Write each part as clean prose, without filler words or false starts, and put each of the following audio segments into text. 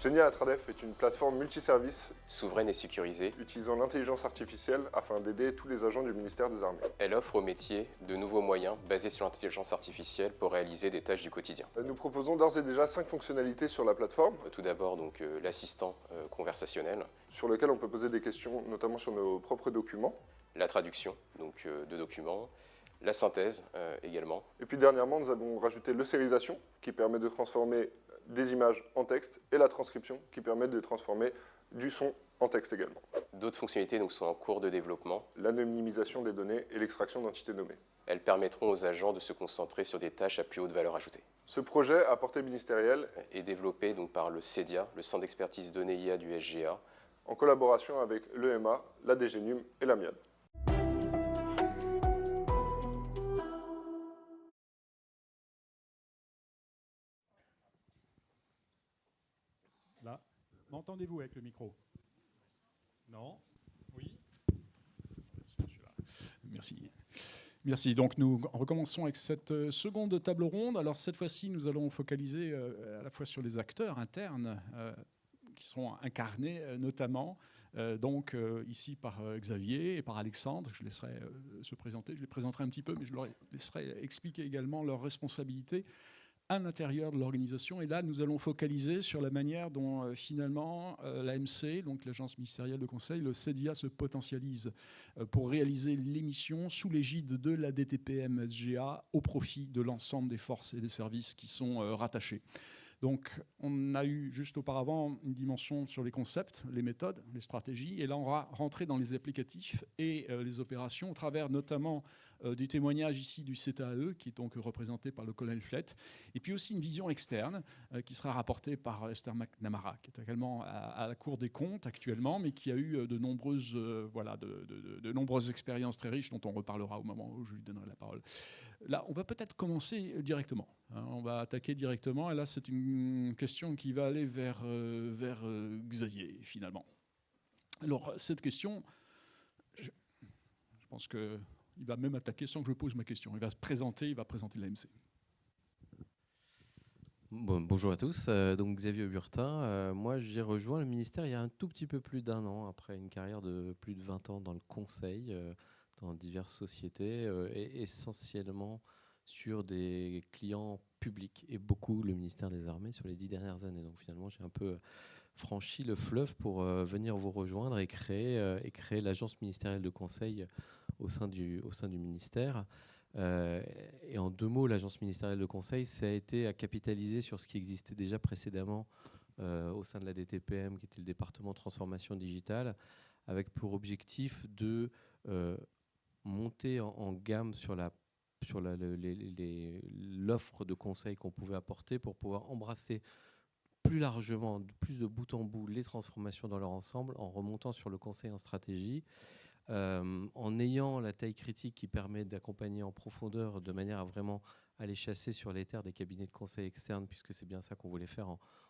Genia Atradef est une plateforme multiservice souveraine et sécurisée. utilisant l'intelligence artificielle afin d'aider tous les agents du ministère des Armées. Elle offre aux métiers de nouveaux moyens basés sur l'intelligence artificielle pour réaliser des tâches du quotidien. Nous proposons d'ores et déjà 5 fonctionnalités sur la plateforme, Tout d'abord, l'assistant conversationnel, sur lequel on peut poser des questions, notamment sur nos propres documents. la traduction de documents, la synthèse également. Et puis dernièrement, nous avons rajouté l'eusérisation, qui permet de transformer des images en texte, et la transcription, qui permet de transformer du son en texte également. D'autres fonctionnalités sont en cours de développement. L'anonymisation des données et l'extraction d'entités nommées. Elles permettront aux agents de se concentrer sur des tâches à plus haute valeur ajoutée. Ce projet à portée ministérielle Est développé par le CEDIA, le Centre d'expertise données IA du SGA, en collaboration avec l'EMA, la DGNUM et la MIAD. Là, m'entendez-vous avec le micro? Non? Oui? Merci. Merci. Donc nous recommençons avec cette seconde table ronde. Alors cette fois-ci, nous allons focaliser à la fois sur les acteurs internes qui seront incarnés notamment ici par Xavier et par Alexandre. Je laisserai se présenter. Je les présenterai un petit peu, mais je leur laisserai expliquer également leurs responsabilités à l'intérieur de l'organisation. Et là, nous allons focaliser sur la manière dont finalement l'AMC, donc l'Agence ministérielle de conseil, le CEDIA se potentialise pour réaliser les missions sous l'égide de la DTPM SGA au profit de l'ensemble des forces et des services qui sont rattachés. Donc, on a eu juste auparavant une dimension sur les concepts, les méthodes, les stratégies, et là, on va rentrer dans les applicatifs et les opérations, au travers notamment du témoignage ici du CTAE, qui est donc représenté par le colonel Flett, et puis aussi une vision externe qui sera rapportée par Esther McNamara, qui est également à la Cour des comptes actuellement, mais qui a eu de nombreuses expériences très riches, dont on reparlera au moment où je lui donnerai la parole. Là, on va peut-être commencer directement. On va attaquer directement. Et là, c'est une question qui va aller vers Xavier, finalement. Alors, cette question, je pense qu'il va même attaquer sans que je pose ma question. Il va présenter l'AMC. Bon, bonjour à tous, donc Xavier Auburtin. Moi, j'ai rejoint le ministère il y a un tout petit peu plus d'1 an, après une carrière de plus de 20 ans dans le conseil, dans diverses sociétés, et essentiellement sur des clients publics, et beaucoup le ministère des Armées sur les 10 dernières années. Donc finalement, j'ai un peu franchi le fleuve pour venir vous rejoindre et créer l'agence ministérielle de conseil au sein du ministère. Et en 2 mots, l'agence ministérielle de conseil, ça a été à capitaliser sur ce qui existait déjà précédemment au sein de la DTPM, qui était le département transformation digitale, avec pour objectif de monter en gamme sur l'offre de conseil qu'on pouvait apporter pour pouvoir embrasser plus largement, plus de bout en bout, les transformations dans leur ensemble, en remontant sur le conseil en stratégie, en ayant la taille critique qui permet d'accompagner en profondeur de manière à vraiment aller chasser sur les terres des cabinets de conseil externes, puisque c'est bien ça qu'on voulait faire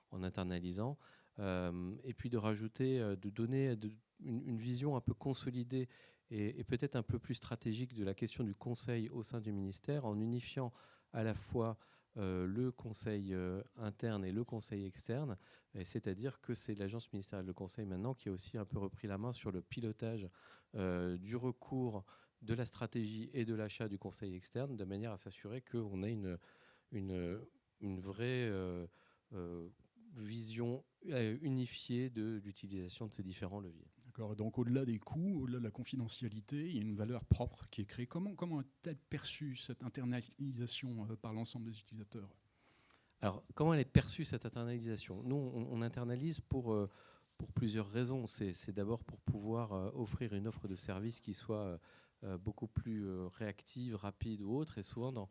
en internalisant, et puis de rajouter, de donner une vision un peu consolidée et peut-être un peu plus stratégique de la question du conseil au sein du ministère, en unifiant à la fois le conseil interne et le conseil externe, c'est-à-dire que c'est l'agence ministérielle de conseil maintenant qui a aussi un peu repris la main sur le pilotage du recours, de la stratégie et de l'achat du conseil externe, de manière à s'assurer qu'on ait une vraie vision unifiée de l'utilisation de ces différents leviers. D'accord. Donc au-delà des coûts, au-delà de la confidentialité, il y a une valeur propre qui est créée. Comment est-elle perçue cette internalisation par l'ensemble des utilisateurs? Alors, comment elle est perçue, cette internalisation? Nous, on internalise pour plusieurs raisons. C'est d'abord pour pouvoir offrir une offre de service qui soit beaucoup plus réactive, rapide ou autre, et souvent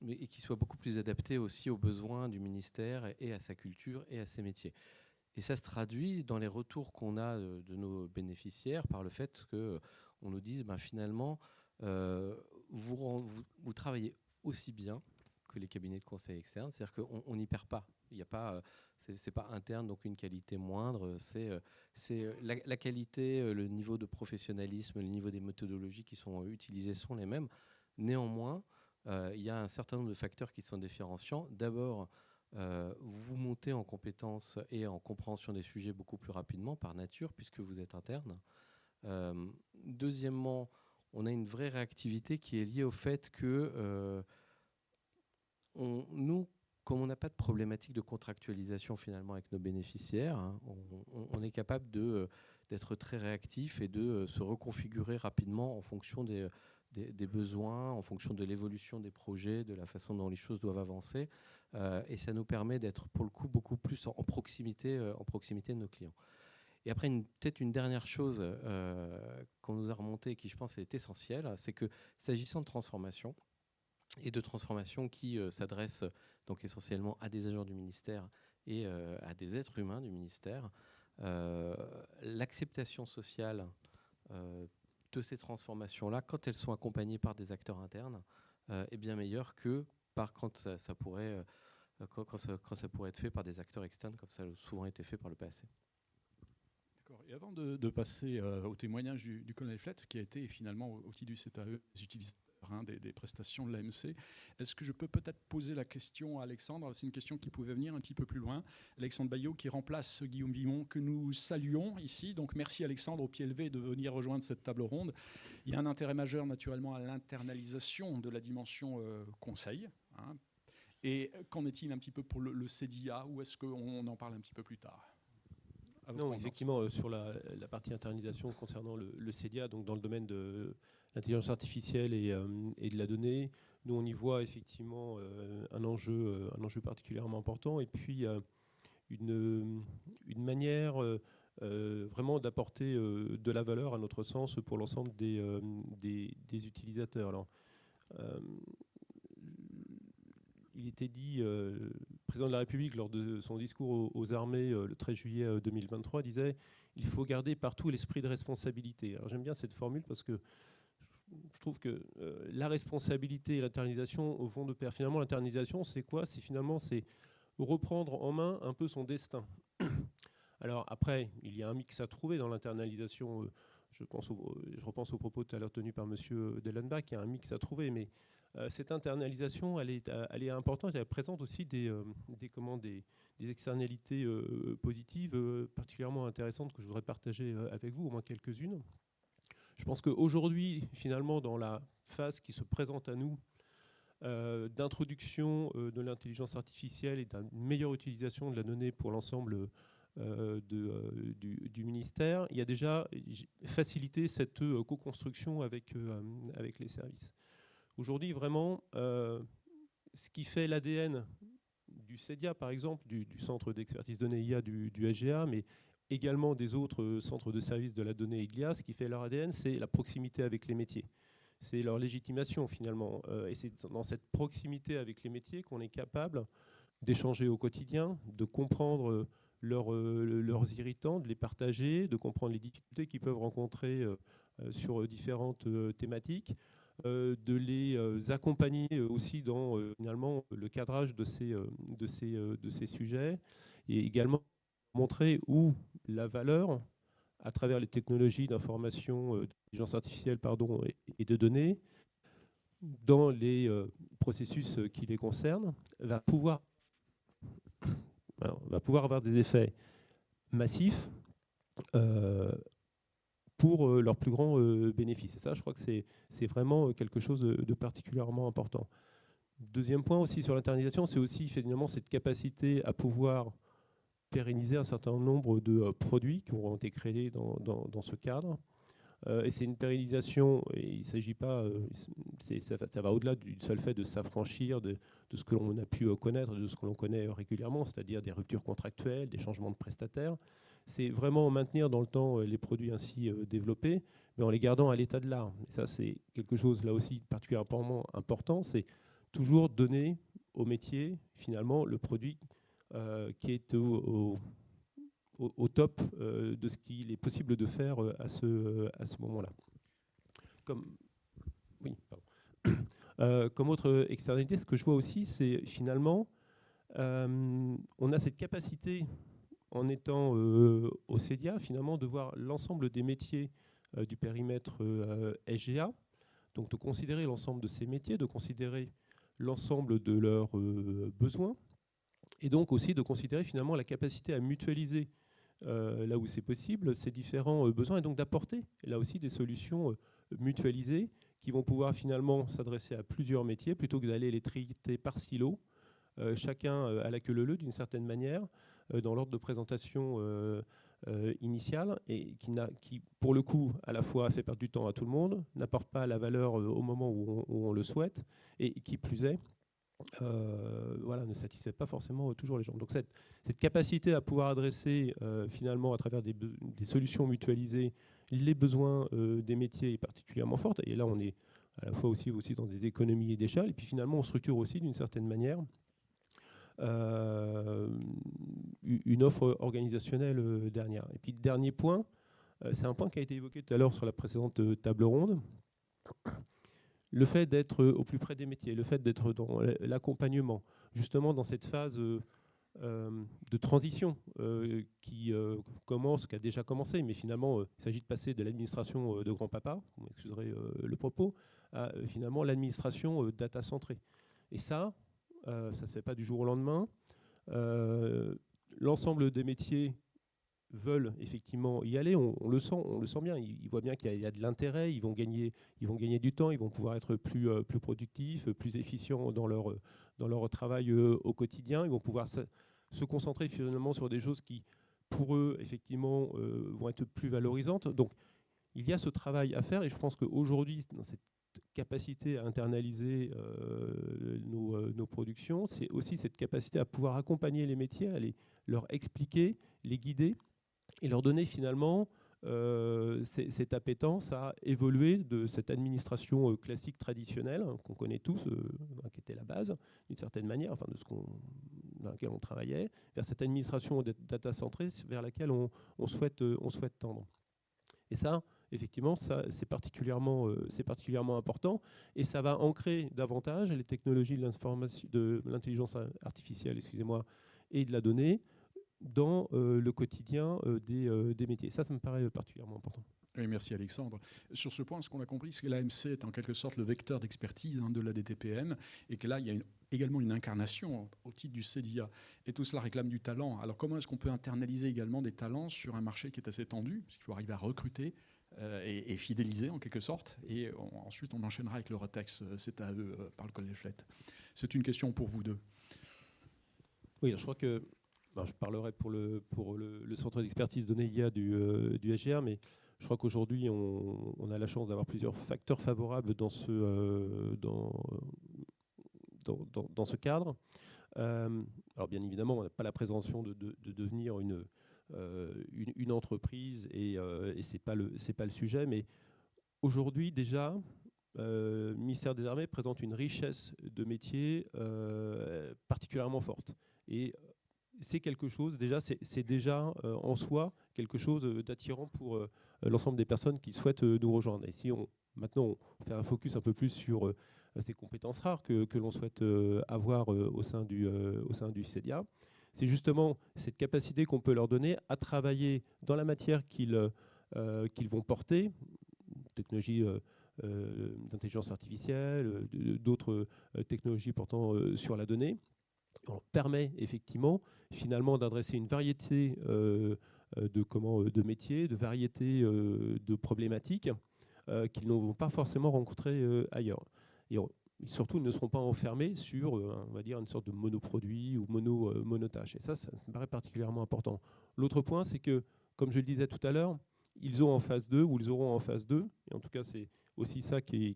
et qui soit beaucoup plus adaptée aussi aux besoins du ministère et à sa culture et à ses métiers. Et ça se traduit dans les retours qu'on a de nos bénéficiaires par le fait qu'on nous dise finalement, vous travaillez aussi bien que les cabinets de conseil externes, c'est-à-dire qu'on n'y perd pas. Il y a pas, c'est pas interne, donc une qualité moindre. C'est la qualité, le niveau de professionnalisme, le niveau des méthodologies qui sont utilisées sont les mêmes. Néanmoins, il y a un certain nombre de facteurs qui sont différenciants. D'abord, vous montez en compétences et en compréhension des sujets beaucoup plus rapidement par nature, puisque vous êtes interne. Deuxièmement, on a une vraie réactivité qui est liée au fait que nous, comme on n'a pas de problématique de contractualisation finalement avec nos bénéficiaires, hein, on est capable d'être très réactif et de se reconfigurer rapidement en fonction des besoins, en fonction de l'évolution des projets, de la façon dont les choses doivent avancer. Et ça nous permet d'être pour le coup beaucoup plus en proximité de nos clients. Et après, peut-être une dernière chose qu'on nous a remontée et qui, je pense, est essentielle, c'est que s'agissant de transformation, et de transformation qui s'adresse donc essentiellement à des agents du ministère et à des êtres humains du ministère, l'acceptation sociale de ces transformations-là, quand elles sont accompagnées par des acteurs internes, est bien meilleure que quand ça pourrait être fait par des acteurs externes, comme ça a souvent été fait par le passé. Et avant de passer au témoignage du colonel Flett, qui a été finalement au titre du CTAE utilisé des prestations de l'AMC. Est-ce que je peux peut-être poser la question à Alexandre? C'est une question qui pouvait venir un petit peu plus loin. Alexandre Baillot qui remplace Guillaume Vimon, que nous saluons ici. Donc merci Alexandre au pied levé de venir rejoindre cette table ronde. Il y a un intérêt majeur naturellement à l'internalisation de la dimension conseil. Hein. Et qu'en est-il un petit peu pour le CEDIA, ou est-ce qu'on en parle un petit peu plus tard? Non, effectivement, sur la partie internalisation concernant le CEDIA, donc dans le domaine de l'intelligence artificielle et de la donnée, nous on y voit effectivement un enjeu particulièrement important, et puis une manière vraiment d'apporter de la valeur à notre sens pour l'ensemble des utilisateurs. Alors, il était dit, le président de la République, lors de son discours aux armées le 13 juillet 2023, disait « Il faut garder partout l'esprit de responsabilité ». Alors j'aime bien cette formule parce que je trouve que la responsabilité et l'internalisation au fond de pair. Finalement, l'internalisation, c'est quoi? C'est reprendre en main un peu son destin. Alors après, il y a un mix à trouver dans l'internalisation. Je repense aux propos tout à l'heure tenus par M. Dellenbach, il y a un mix à trouver, mais cette internalisation, elle est importante, elle présente aussi des externalités positives particulièrement intéressantes que je voudrais partager avec vous, au moins quelques-unes. Je pense qu'aujourd'hui, finalement, dans la phase qui se présente à nous, d'introduction de l'intelligence artificielle et d'une meilleure utilisation de la donnée pour l'ensemble du ministère, il y a déjà facilité cette co-construction avec les services. Aujourd'hui, vraiment, ce qui fait l'ADN du CEDIA, par exemple, du Centre d'expertise données IA du SGA, mais également des autres centres de services de la donnée IGLIA, ce qui fait leur ADN, c'est la proximité avec les métiers. C'est leur légitimation, finalement. Et c'est dans cette proximité avec les métiers qu'on est capable d'échanger au quotidien, de comprendre leurs irritants, de les partager, de comprendre les difficultés qu'ils peuvent rencontrer sur différentes thématiques, de les accompagner aussi dans finalement le cadrage de ces sujets, et également montrer où la valeur, à travers les technologies d'information, d'intelligence artificielle et de données, dans les processus qui les concernent, va pouvoir avoir des effets massifs pour leur plus grand bénéfice. Et ça, je crois que c'est vraiment quelque chose de particulièrement important. Deuxième point aussi sur l'internalisation, c'est aussi finalement cette capacité à pouvoir pérenniser un certain nombre de produits qui auront été créés dans ce cadre. Et c'est une pérennisation, et il ne s'agit pas, ça va au-delà du seul fait de s'affranchir de ce que l'on a pu connaître, de ce que l'on connaît régulièrement, c'est-à-dire des ruptures contractuelles, des changements de prestataires. C'est vraiment maintenir dans le temps les produits ainsi développés, mais en les gardant à l'état de l'art. Et ça, c'est quelque chose là aussi particulièrement important, c'est toujours donner au métier, finalement, le produit qui est au top de ce qu'il est possible de faire à ce moment-là. Comme autre externalité, ce que je vois aussi, c'est finalement, on a cette capacité, en étant au CEDIA, finalement, de voir l'ensemble des métiers du périmètre SGA, donc de considérer l'ensemble de ces métiers, de considérer l'ensemble de leurs besoins, Et donc aussi de considérer finalement la capacité à mutualiser là où c'est possible ces différents besoins, et donc d'apporter là aussi des solutions mutualisées qui vont pouvoir finalement s'adresser à plusieurs métiers plutôt que d'aller les traiter par silo, chacun à la queue leu d'une certaine manière, dans l'ordre de présentation initiale, et qui, pour le coup, à la fois fait perdre du temps à tout le monde, n'apporte pas la valeur au moment où on le souhaite, et qui plus est, ne satisfait pas forcément toujours les gens. Donc cette capacité à pouvoir adresser finalement à travers des solutions mutualisées les besoins des métiers est particulièrement forte. Et là, on est à la fois aussi dans des économies d'échelle, et puis finalement, on structure aussi d'une certaine manière une offre organisationnelle dernière. Et puis, dernier point, c'est un point qui a été évoqué tout à l'heure sur la précédente table ronde. Le fait d'être au plus près des métiers, le fait d'être dans l'accompagnement, justement dans cette phase de transition qui a déjà commencé, mais finalement, il s'agit de passer de l'administration de grand-papa, vous m'excuserez le propos, à finalement l'administration data-centrée. Et ça ne se fait pas du jour au lendemain. L'ensemble des métiers veulent effectivement y aller, on le sent bien, ils voient bien qu'il y a de l'intérêt, ils vont gagner du temps, ils vont pouvoir être plus productifs, plus efficients dans leur travail au quotidien, ils vont pouvoir se concentrer finalement sur des choses qui, pour eux, effectivement, vont être plus valorisantes. Donc, il y a ce travail à faire, et je pense qu'aujourd'hui, dans cette capacité à internaliser nos productions, c'est aussi cette capacité à pouvoir accompagner les métiers, à leur expliquer, les guider, et leur donner finalement cette appétence à évoluer de cette administration classique traditionnelle qu'on connaît tous, qui était la base d'une certaine manière, enfin dans laquelle on travaillait, vers cette administration data-centrée vers laquelle on souhaite tendre. Et ça, effectivement, c'est particulièrement important, et ça va ancrer davantage les technologies de l'intelligence artificielle, et de la donnée dans le quotidien des métiers. Ça me paraît particulièrement important. Oui, merci Alexandre. Sur ce point, ce qu'on a compris, c'est que l'AMC est en quelque sorte le vecteur d'expertise de la DTPM, et que là, il y a également une incarnation au titre du CEDIA. Et tout cela réclame du talent. Alors comment est-ce qu'on peut internaliser également des talents sur un marché qui est assez tendu, parce qu'il faut arriver à recruter et fidéliser en quelque sorte, et ensuite on enchaînera avec le Rotex CTAE par le Col des Flettes. C'est une question pour vous deux. Oui, je crois que je parlerai pour le centre d'expertise données IA du SGR, mais je crois qu'aujourd'hui, on a la chance d'avoir plusieurs facteurs favorables dans ce cadre. Alors bien évidemment, on n'a pas la prétention de devenir une entreprise, et c'est pas le sujet, mais aujourd'hui déjà, le ministère des Armées présente une richesse de métiers particulièrement forte. Et c'est quelque chose, déjà, c'est déjà en soi quelque chose d'attirant pour l'ensemble des personnes qui souhaitent nous rejoindre. Et si maintenant on fait un focus un peu plus sur ces compétences rares que l'on souhaite avoir au sein du CEDIA, c'est justement cette capacité qu'on peut leur donner à travailler dans la matière qu'ils vont porter, technologie d'intelligence artificielle, d'autres technologies portant sur la donnée. On permet effectivement finalement d'adresser une variété de métiers, de variétés de problématiques qu'ils ne vont pas forcément rencontrer ailleurs. Et surtout, ils ne seront pas enfermés sur, on va dire, une sorte de monoproduit ou monotâche. Et ça me paraît particulièrement important. L'autre point, c'est que, comme je le disais tout à l'heure, ils ont en phase 2, ou ils auront en phase 2, et en tout cas, c'est aussi ça qui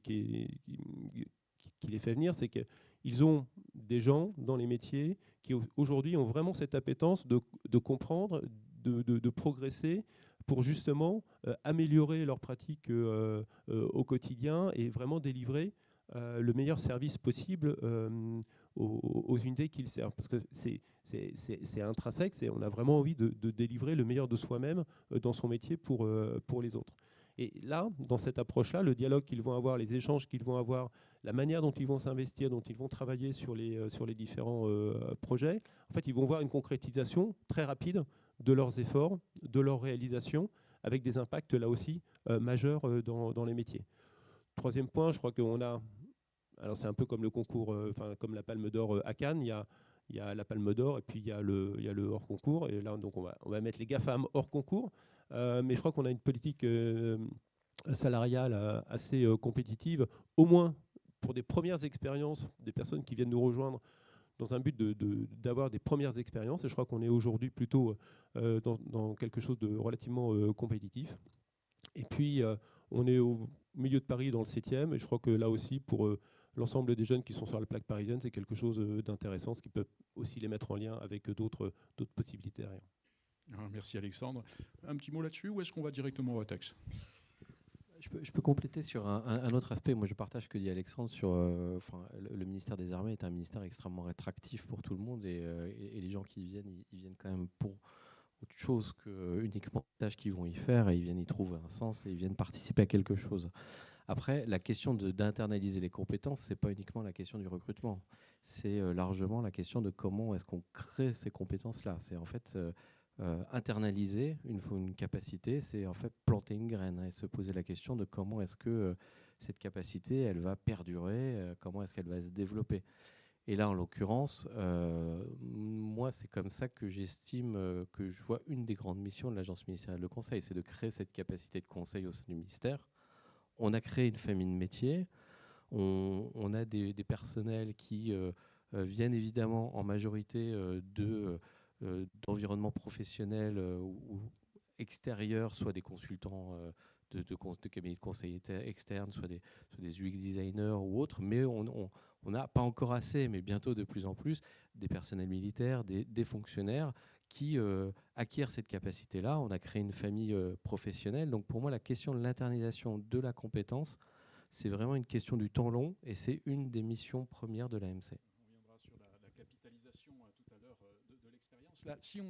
les fait venir, c'est qu'ils ont des gens dans les métiers qui aujourd'hui ont vraiment cette appétence de comprendre, de progresser pour justement améliorer leurs pratiques au quotidien et vraiment délivrer le meilleur service possible aux unités qu'ils servent. Parce que c'est intrinsèque, on a vraiment envie de délivrer le meilleur de soi-même dans son métier pour les autres. Et là, dans cette approche-là, le dialogue qu'ils vont avoir, les échanges qu'ils vont avoir, la manière dont ils vont s'investir, dont ils vont travailler sur les différents projets, en fait, ils vont voir une concrétisation très rapide de leurs efforts, de leurs réalisations, avec des impacts là aussi majeurs dans les métiers. Troisième point, je crois qu'on a, alors c'est un peu comme le concours, comme la Palme d'Or à Cannes, il y Il y a la Palme d'Or et puis il y a le hors concours. Et là, donc on va mettre les GAFAM hors concours. Mais je crois qu'on a une politique salariale assez compétitive, au moins pour des premières expériences, des personnes qui viennent nous rejoindre dans un but d'avoir des premières expériences. Et je crois qu'on est aujourd'hui plutôt dans quelque chose de relativement compétitif. Et puis, on est au milieu de Paris, dans le 7e. Et je crois que là aussi, pour l'ensemble des jeunes qui sont sur la plaque parisienne, c'est quelque chose d'intéressant, ce qui peut aussi les mettre en lien avec d'autres possibilités derrière. Merci Alexandre. Un petit mot là-dessus ou est-ce qu'on va directement au texte ? Je peux compléter sur un autre aspect. Moi, je partage ce que dit Alexandre sur. Le ministère des Armées est un ministère extrêmement attractif pour tout le monde et les gens qui viennent, ils viennent quand même pour autre chose que uniquement les tâches qu'ils vont y faire, et ils viennent y trouver un sens et ils viennent participer à quelque chose. Après, la question d'internaliser les compétences, c'est pas uniquement la question du recrutement. C'est largement la question de comment est-ce qu'on crée ces compétences-là. C'est en fait internaliser une capacité, c'est en fait planter une graine et se poser la question de comment est-ce que cette capacité, elle va perdurer, comment est-ce qu'elle va se développer. Et là, en l'occurrence, moi, c'est comme ça que j'estime que je vois une des grandes missions de l'Agence ministérielle de conseil, c'est de créer cette capacité de conseil au sein du ministère. On a créé une famille de métiers, on a des personnels qui viennent évidemment en majorité d'environnements professionnels ou extérieurs, soit des consultants de cabinets de conseil externes, soit des UX designers ou autres, mais on n'a pas encore assez, mais bientôt de plus en plus, des personnels militaires, des fonctionnaires qui acquièrent cette capacité-là. On a créé une famille professionnelle. Donc pour moi, la question de l'internalisation de la compétence, c'est vraiment une question du temps long et c'est une des missions premières de l'AMC. On reviendra sur la capitalisation tout à l'heure de l'expérience. Là, si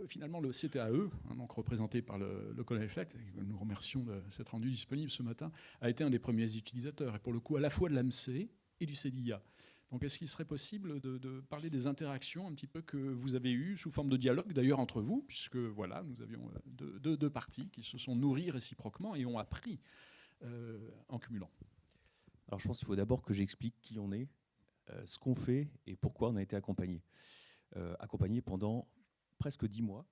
finalement le CTAE, donc représenté par le colonel Fleck, nous remercions de s'être rendu disponible ce matin, a été un des premiers utilisateurs, et pour le coup à la fois de l'AMC et du CDIA. Donc est-ce qu'il serait possible de parler des interactions un petit peu que vous avez eues sous forme de dialogue d'ailleurs entre vous, puisque voilà, nous avions deux parties qui se sont nourries réciproquement et ont appris en cumulant. Alors je pense qu'il faut d'abord que j'explique qui on est, ce qu'on fait et pourquoi on a été accompagné. Accompagné pendant presque 10 mois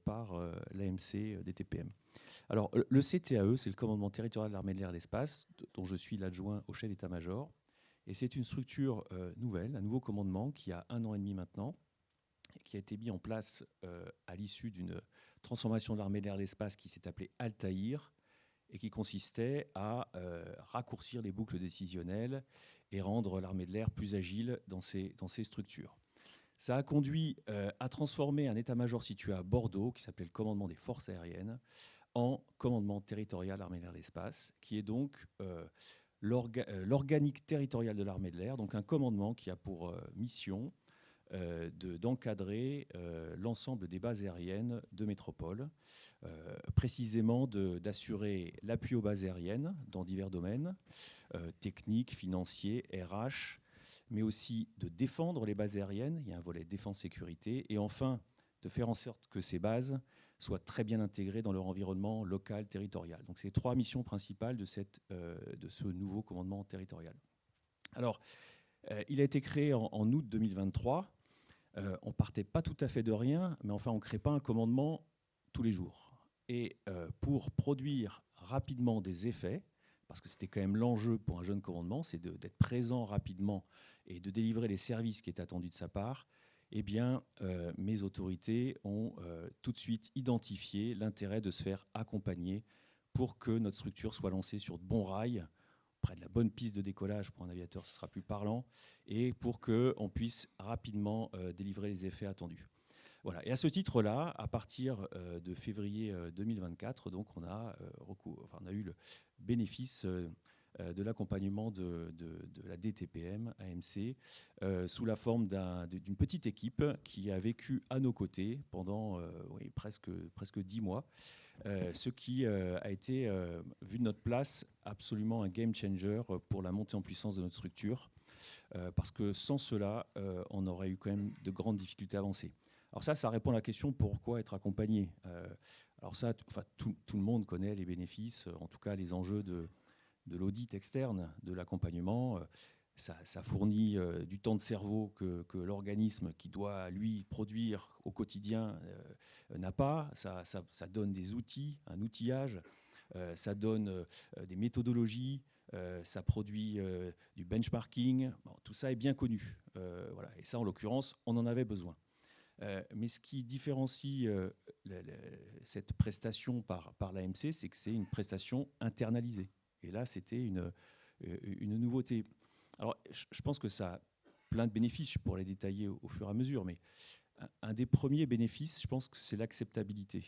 par l'AMC des TPM. Alors le CTAE, c'est le commandement territorial de l'armée de l'air et de l'espace, dont je suis l'adjoint au chef d'état-major. Et c'est une structure nouvelle, un nouveau commandement qui a 1 an et demi maintenant, qui a été mis en place à l'issue d'une transformation de l'armée de l'air et de l'espace qui s'est appelée Altaïr et qui consistait à raccourcir les boucles décisionnelles et rendre l'armée de l'air plus agile dans ses structures. Ça a conduit à transformer un état-major situé à Bordeaux, qui s'appelait le commandement des forces aériennes, en commandement territorial armée de l'air et de l'espace, qui est donc l'organique territorial de l'armée de l'air, donc un commandement qui a pour mission d'encadrer l'ensemble des bases aériennes de métropole, précisément d'assurer l'appui aux bases aériennes dans divers domaines, techniques, financiers, RH, mais aussi de défendre les bases aériennes, il y a un volet défense-sécurité, et enfin de faire en sorte que ces bases soient très bien intégrées dans leur environnement local, territorial. Donc c'est les 3 missions principales de ce nouveau commandement territorial. Alors, il a été créé en août 2023. On ne partait pas tout à fait de rien, mais enfin on ne crée pas un commandement tous les jours. Et pour produire rapidement des effets, parce que c'était quand même l'enjeu pour un jeune commandement, c'est d'être présent rapidement et de délivrer les services qui étaient attendus de sa part, eh bien, mes autorités ont tout de suite identifié l'intérêt de se faire accompagner pour que notre structure soit lancée sur de bons rails, près de la bonne piste de décollage, pour un aviateur ce sera plus parlant, et pour qu'on puisse rapidement délivrer les effets attendus. Voilà. Et à ce titre-là, à partir de février 2024, donc on a eu le bénéfice de l'accompagnement de la DTPM, AMC, sous la forme d'une petite équipe qui a vécu à nos côtés pendant presque 10 mois, ce qui a été, vu de notre place, absolument un game changer pour la montée en puissance de notre structure, parce que sans cela, on aurait eu quand même de grandes difficultés à avancer. Alors ça répond à la question pourquoi être accompagné. Alors ça, tout le monde connaît les bénéfices, en tout cas les enjeux de l'audit externe, de l'accompagnement. ça fournit du temps de cerveau que l'organisme qui doit, lui, produire au quotidien n'a pas. Ça donne des outils, un outillage, ça donne des méthodologies, ça produit du benchmarking. Bon, tout ça est bien connu. Voilà. Et ça, en l'occurrence, on en avait besoin. Mais ce qui différencie cette prestation par l'AMC, c'est que c'est une prestation internalisée. Et là, c'était une nouveauté. Alors, je pense que ça a plein de bénéfices, je pourrais les détailler au fur et à mesure, mais un des premiers bénéfices, je pense que c'est l'acceptabilité.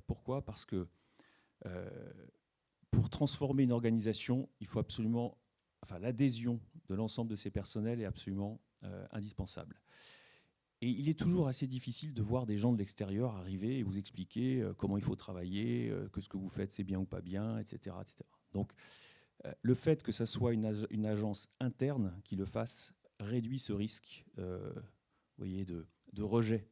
Pourquoi ? Parce que pour transformer une organisation, il faut absolument, l'adhésion de l'ensemble de ses personnels est absolument indispensable. Et il est toujours assez difficile de voir des gens de l'extérieur arriver et vous expliquer comment il faut travailler, que ce que vous faites c'est bien ou pas bien, etc. etc. Donc, le fait que ça soit une agence interne qui le fasse réduit ce risque voyez, de rejet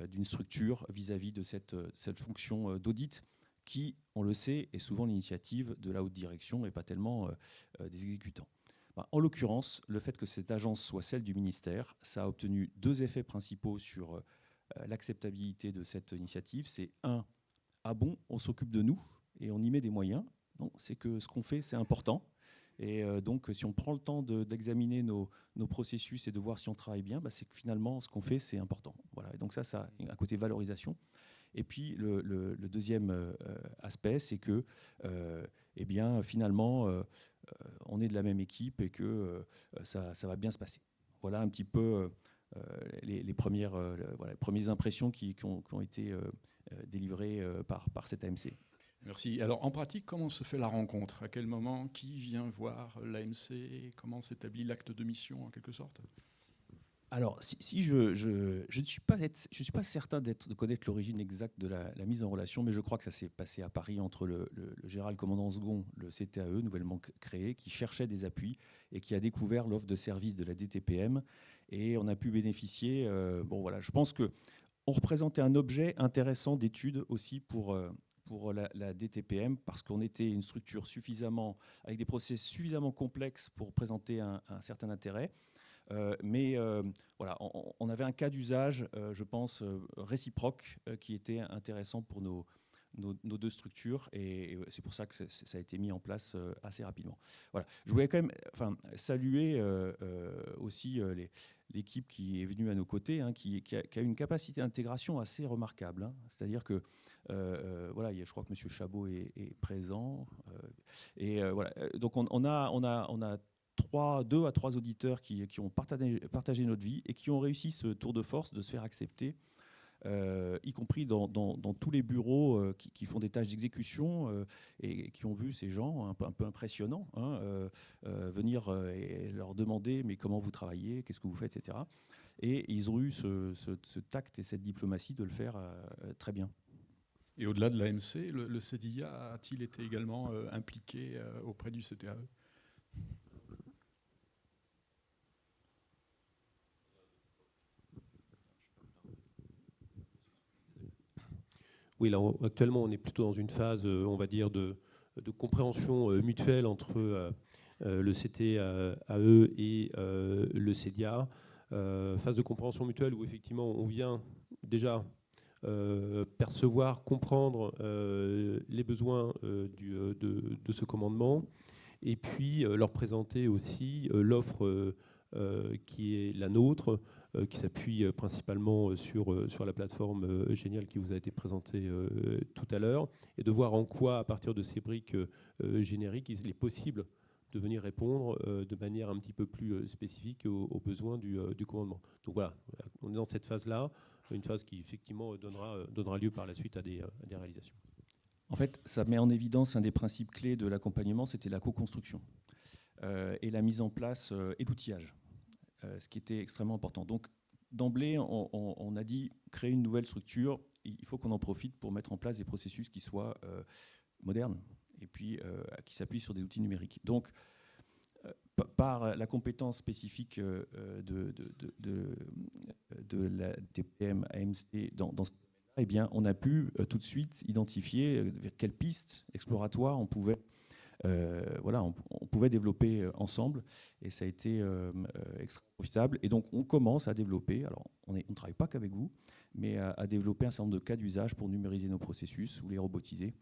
d'une structure vis-à-vis de cette fonction d'audit qui, on le sait, est souvent l'initiative de la haute direction et pas tellement des exécutants. En l'occurrence, le fait que cette agence soit celle du ministère, ça a obtenu 2 effets principaux sur l'acceptabilité de cette initiative. C'est un, ah bon, on s'occupe de nous et on y met des moyens. Non, c'est que ce qu'on fait, c'est important. Et donc, si on prend le temps d'examiner nos processus et de voir si on travaille bien, c'est que finalement, ce qu'on fait, c'est important. Voilà. Et donc ça a un côté valorisation. Et puis, le deuxième aspect, c'est que, finalement, on est de la même équipe et que ça va bien se passer. Voilà un petit peu les premières impressions qui ont été délivrées par cette AMC. Merci. Alors, en pratique, comment se fait la rencontre ? À quel moment ? Qui vient voir l'AMC ? Comment s'établit l'acte de mission, en quelque sorte ? Alors, si je ne suis pas certain de connaître l'origine exacte de la mise en relation, mais je crois que ça s'est passé à Paris entre le général commandant second, le CTAE, nouvellement créé, qui cherchait des appuis et qui a découvert l'offre de service de la DTPM. Et on a pu bénéficier. Je pense qu'on représentait un objet intéressant d'étude aussi pour la DTPM, parce qu'on était une structure avec des process suffisamment complexes pour présenter un certain intérêt. On avait un cas d'usage, je pense, réciproque, qui était intéressant pour nos 2 structures, et c'est pour ça que ça a été mis en place assez rapidement. Voilà. Je voulais quand même saluer aussi l'équipe qui est venue à nos côtés, qui a une capacité d'intégration assez remarquable. C'est-à-dire que, je crois que M. Chabot est présent. Donc on a 2 à 3 auditeurs qui ont partagé notre vie et qui ont réussi ce tour de force de se faire accepter, y compris dans tous les bureaux qui font des tâches d'exécution et qui ont vu ces gens un peu impressionnants venir et leur demander mais comment vous travaillez, qu'est-ce que vous faites, etc. Et ils ont eu ce tact et cette diplomatie de le faire très bien. Et au-delà de l'AMC, le CEDIA a-t-il été également impliqué auprès du CTAE ? Oui, là, actuellement, on est plutôt dans une phase, on va dire, de compréhension mutuelle entre le CTAE et le CEDIA. Phase de compréhension mutuelle où, effectivement, on vient déjà percevoir, comprendre les besoins de ce commandement, et puis leur présenter aussi l'offre qui est la nôtre, qui s'appuie principalement sur la plateforme géniale qui vous a été présentée tout à l'heure, et de voir en quoi, à partir de ces briques génériques, il est possible de venir répondre de manière un petit peu plus spécifique aux besoins du commandement. Donc voilà, on est dans cette phase-là, une phase qui effectivement donnera lieu par la suite à des réalisations. En fait, ça met en évidence un des principes clés de l'accompagnement, c'était la co-construction et la mise en place et l'outillage, ce qui était extrêmement important. Donc, d'emblée, on a dit créer une nouvelle structure, il faut qu'on en profite pour mettre en place des processus qui soient modernes et puis qui s'appuient sur des outils numériques. Donc, par la compétence spécifique de la DPM AMC dans ce domaine-là, on a pu tout de suite identifier vers quelles pistes exploratoires on pouvait voilà, on pouvait développer ensemble et ça a été extrêmement profitable. Et donc on commence à développer, alors on ne travaille pas qu'avec vous, mais à développer un certain nombre de cas d'usage pour numériser nos processus ou les robotiser.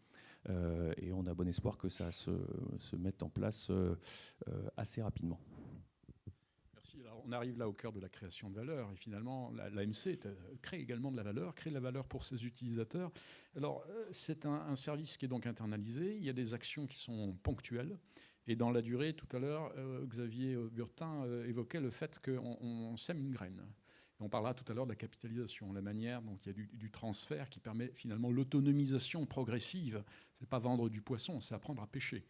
Et on a bon espoir que ça se mette en place assez rapidement. Merci. Alors, on arrive là au cœur de la création de valeur. Et finalement, l'AMC crée également de la valeur, crée de la valeur pour ses utilisateurs. Alors, c'est un service qui est donc internalisé. Il y a des actions qui sont ponctuelles. Et dans la durée, tout à l'heure, Xavier Burtin évoquait le fait qu'on sème une graine. Et on parlera tout à l'heure de la capitalisation, la manière dont il y a du transfert qui permet finalement l'autonomisation progressive. Ce n'est pas vendre du poisson, c'est apprendre à pêcher.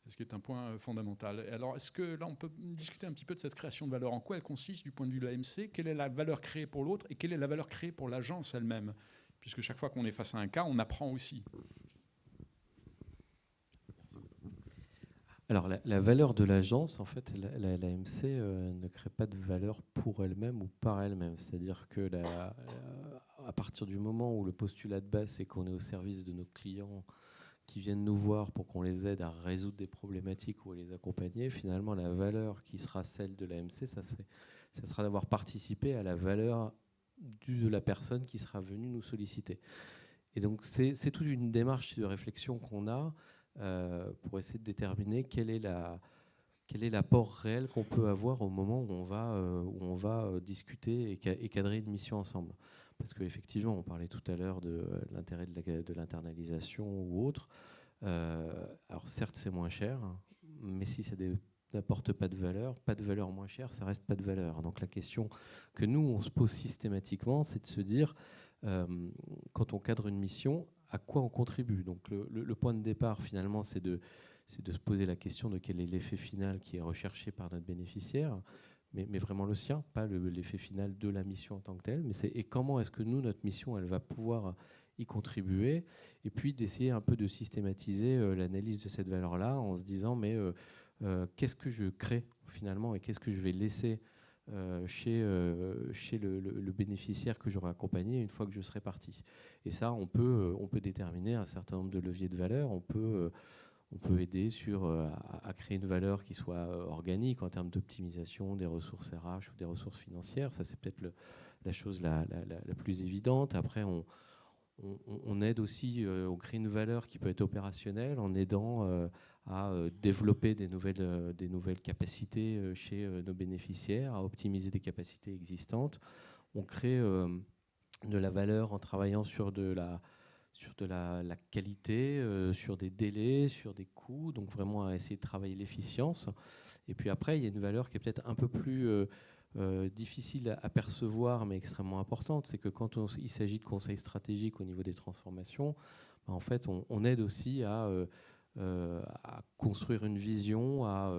Ce qui est un point fondamental. Et alors, est-ce que là, on peut discuter un petit peu de cette création de valeur? En quoi elle consiste du point de vue de l'AMC? Quelle est la valeur créée pour l'autre? Et quelle est la valeur créée pour l'agence elle-même? Puisque chaque fois qu'on est face à un cas, on apprend aussi. Alors, la valeur de l'agence, en fait, l'AMC ne crée pas de valeur pour elle-même ou par elle-même. C'est-à-dire que à partir du moment où le postulat de base, c'est qu'on est au service de nos clients qui viennent nous voir pour qu'on les aide à résoudre des problématiques ou à les accompagner, finalement, la valeur qui sera celle de l'AMC, ça sera d'avoir participé à la valeur de la personne qui sera venue nous solliciter. Et donc, c'est toute une démarche de réflexion qu'on a pour essayer de déterminer quel est l'apport réel qu'on peut avoir au moment où on va discuter et cadrer une mission ensemble. Parce qu'effectivement, on parlait tout à l'heure de l'intérêt de l'internalisation ou autre. Alors certes, c'est moins cher, mais si ça n'apporte pas de valeur moins chère, ça reste pas de valeur. Donc la question que nous, on se pose systématiquement, c'est de se dire, quand on cadre une mission, à quoi on contribue. Donc le point de départ, finalement, c'est de se poser la question de quel est l'effet final qui est recherché par notre bénéficiaire, mais vraiment le sien, pas l'effet final de la mission en tant que telle, et comment est-ce que nous, notre mission, elle va pouvoir y contribuer, et puis d'essayer un peu de systématiser l'analyse de cette valeur-là en se disant, mais qu'est-ce que je crée finalement et qu'est-ce que je vais laisser chez le bénéficiaire que j'aurai accompagné une fois que je serai parti. Et ça, on peut déterminer un certain nombre de leviers de valeur, on peut aider à créer une valeur qui soit organique en termes d'optimisation des ressources RH ou des ressources financières. Ça, c'est peut-être la chose la plus évidente. Après, on aide aussi, on crée une valeur qui peut être opérationnelle en aidant à développer des nouvelles capacités chez nos bénéficiaires, à optimiser des capacités existantes. On crée de la valeur en travaillant sur de la qualité, sur des délais, sur des coûts, donc vraiment à essayer de travailler l'efficience. Et puis après, il y a une valeur qui est peut-être un peu plus difficile à percevoir, mais extrêmement importante, c'est que quand il s'agit de conseils stratégiques au niveau des transformations, en fait, on aide aussi à construire une vision, à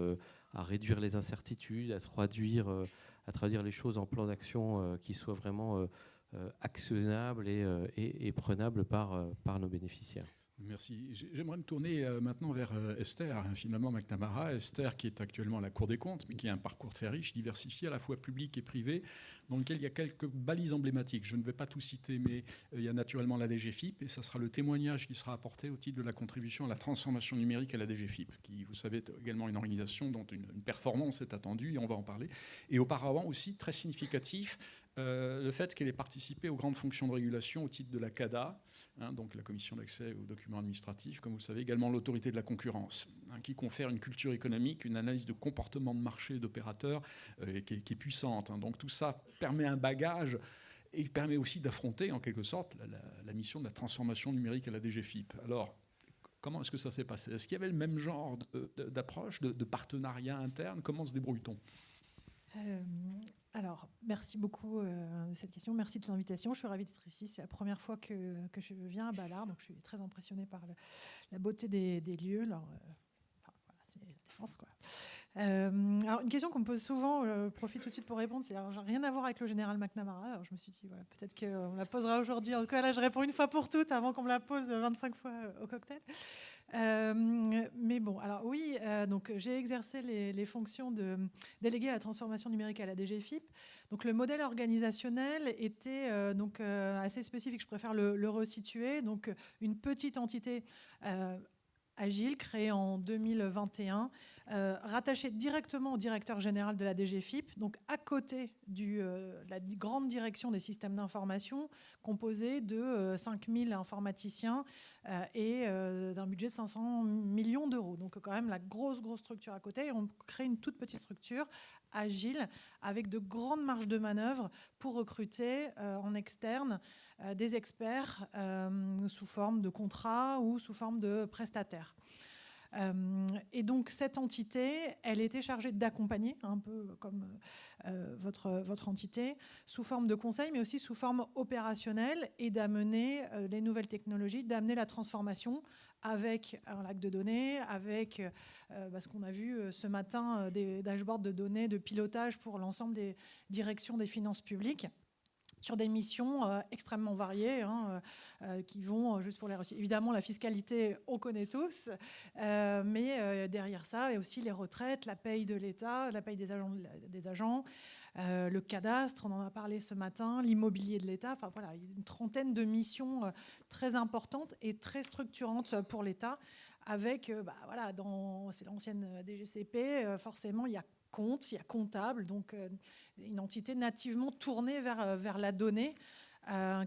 réduire les incertitudes, à traduire les choses en plan d'action qui soient vraiment actionnable et prenable par nos bénéficiaires. Merci. J'aimerais me tourner maintenant vers Esther, finalement McNamara. Esther qui est actuellement à la Cour des comptes, mais qui a un parcours très riche, diversifié, à la fois public et privé, dans lequel il y a quelques balises emblématiques. Je ne vais pas tout citer, mais il y a naturellement la DGFiP, et ça sera le témoignage qui sera apporté au titre de la contribution à la transformation numérique à la DGFiP, qui, vous savez, est également une organisation dont une performance est attendue, et on va en parler. Et auparavant aussi, très significatif, le fait qu'elle ait participé aux grandes fonctions de régulation au titre de la CADA, donc la Commission d'accès aux documents administratifs, comme vous le savez, également l'autorité de la concurrence, qui confère une culture économique, une analyse de comportement de marché d'opérateurs qui est puissante. Donc tout ça permet un bagage et permet aussi d'affronter en quelque sorte la mission de la transformation numérique à la DGFiP. Alors, comment est-ce que ça s'est passé? Est-ce qu'il y avait le même genre d'approche, de partenariat interne? Comment se débrouille-t-on? Alors, merci beaucoup de cette question. Merci de cette invitation. Je suis ravie d'être ici. C'est la première fois que je viens à Ballard, donc je suis très impressionnée par la beauté des lieux. Alors, voilà, c'est la défense, quoi. Alors, une question qu'on me pose souvent, je profite tout de suite pour répondre, c'est rien à voir avec le général McNamara. Alors, je me suis dit, voilà, peut-être qu'on la posera aujourd'hui. En tout cas, là, je réponds une fois pour toutes avant qu'on me la pose 25 fois au cocktail. Mais bon, alors oui, donc j'ai exercé les fonctions de déléguée à la transformation numérique à la DGFiP. Donc le modèle organisationnel était assez spécifique. Je préfère le resituer. Donc une petite entité agile, créé en 2021, rattaché directement au directeur général de la DGFiP, donc à côté de la grande direction des systèmes d'information, composée de 5000 informaticiens et d'un budget de 500 millions d'euros. Donc quand même la grosse structure à côté. Et on crée une toute petite structure agile avec de grandes marges de manœuvre pour recruter en externe des experts sous forme de contrats ou sous forme de prestataires. Et donc cette entité, elle était chargée d'accompagner, un peu comme votre entité, sous forme de conseil, mais aussi sous forme opérationnelle, et d'amener les nouvelles technologies, d'amener la transformation avec un lac de données, avec ce qu'on a vu ce matin, des dashboards de données de pilotage pour l'ensemble des directions des finances publiques, sur des missions extrêmement variées, qui vont, juste pour les reçus. Évidemment, la fiscalité, on connaît tous, mais derrière ça, il y a aussi les retraites, la paye de l'État, la paye des agents, le cadastre, on en a parlé ce matin, l'immobilier de l'État, enfin voilà, une trentaine de missions très importantes et très structurantes pour l'État, avec, c'est l'ancienne DGCP, forcément, il y a compte, il y a comptable, donc une entité nativement tournée vers la donnée,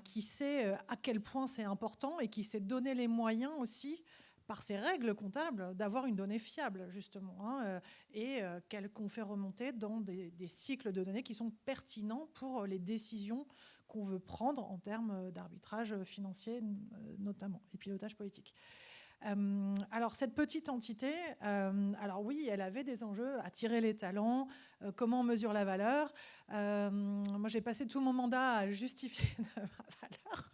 qui sait à quel point c'est important et qui sait donner les moyens aussi, par ses règles comptables, d'avoir une donnée fiable, justement, et qu'on fait remonter dans des cycles de données qui sont pertinents pour les décisions qu'on veut prendre en termes d'arbitrage financier, notamment, et pilotage politique. Alors cette petite entité, alors oui, elle avait des enjeux, attirer les talents, comment on mesure la valeur. Moi, j'ai passé tout mon mandat à justifier ma valeur.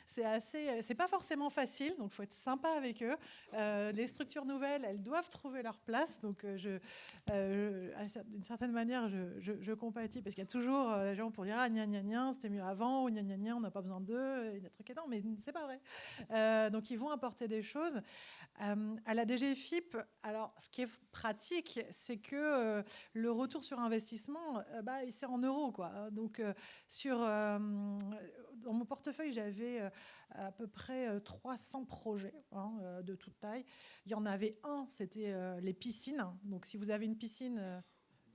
C'est pas forcément facile, donc il faut être sympa avec eux. Les structures nouvelles, elles doivent trouver leur place, donc d'une certaine manière, je compatis, parce qu'il y a toujours des gens pour dire « Ah, gna gna gna, c'était mieux avant » ou « Gna gna gna, on n'a pas besoin d'eux », et des trucs énormes, mais c'est pas vrai. Donc ils vont apporter des choses. À la DGFiP, alors ce qui est pratique, c'est que le retour sur investissement, c'est en euros, quoi. Donc dans mon portefeuille, j'avais à peu près 300 projets de toute taille. Il y en avait un, c'était les piscines. Donc si vous avez une piscine,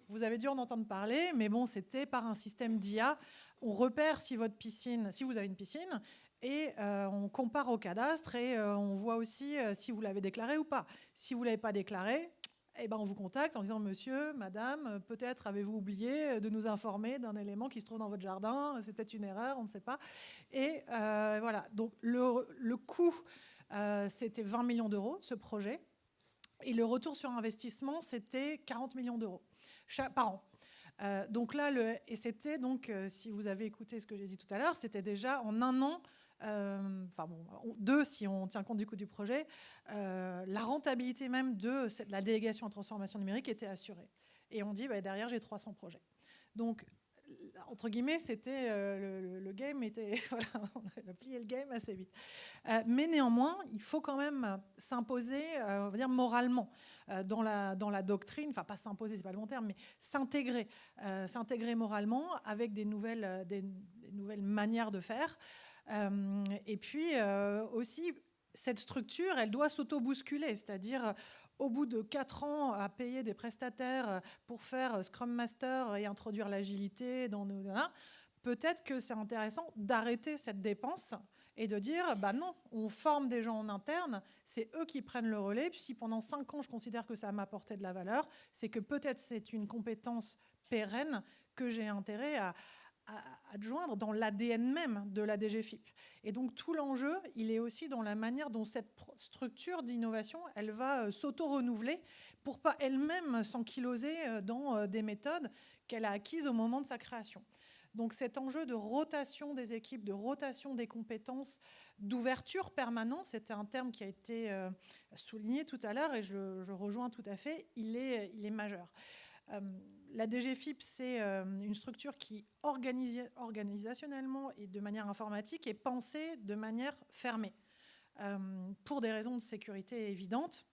vous avez dû en entendre parler, mais bon, c'était par un système d'IA. On repère si vous avez une piscine, et on compare au cadastre, et on voit aussi si vous l'avez déclaré ou pas. Si vous ne l'avez pas déclaré, on vous contacte en disant « Monsieur, madame, peut-être avez-vous oublié de nous informer d'un élément qui se trouve dans votre jardin, c'est peut-être une erreur, on ne sait pas. » Et voilà, donc le coût, c'était 20 millions d'euros, ce projet. Et le retour sur investissement, c'était 40 millions d'euros par an. Donc là, c'était donc, si vous avez écouté ce que j'ai dit tout à l'heure, c'était déjà en un an, deux si on tient compte du coût du projet, la rentabilité même de la délégation en transformation numérique était assurée. Et on dit, derrière, j'ai 300 projets. Donc, entre guillemets, c'était le game était... Voilà, on a plié le game assez vite. Mais néanmoins, il faut quand même s'imposer, on va dire, moralement dans la doctrine, enfin pas s'imposer, c'est pas le bon terme, mais s'intégrer moralement avec des nouvelles manières de faire. Et puis aussi, cette structure, elle doit s'auto-bousculer, c'est-à-dire au bout de 4 ans à payer des prestataires pour faire Scrum Master et introduire l'agilité dans nos... Peut-être que c'est intéressant d'arrêter cette dépense et de dire, non, on forme des gens en interne, c'est eux qui prennent le relais. Puis si pendant 5 ans, je considère que ça m'a apporté de la valeur, c'est que peut-être c'est une compétence pérenne que j'ai intérêt à adjoindre dans l'ADN même de la DGFiP. Et donc tout l'enjeu, il est aussi dans la manière dont cette structure d'innovation, elle va s'auto-renouveler pour pas elle-même s'enkyloser dans des méthodes qu'elle a acquises au moment de sa création. Donc cet enjeu de rotation des équipes, de rotation des compétences, d'ouverture permanente, c'était un terme qui a été souligné tout à l'heure et je rejoins tout à fait, il est majeur. La DGFiP, c'est une structure qui, organisationnellement et de manière informatique, est pensée de manière fermée, pour des raisons de sécurité évidentes.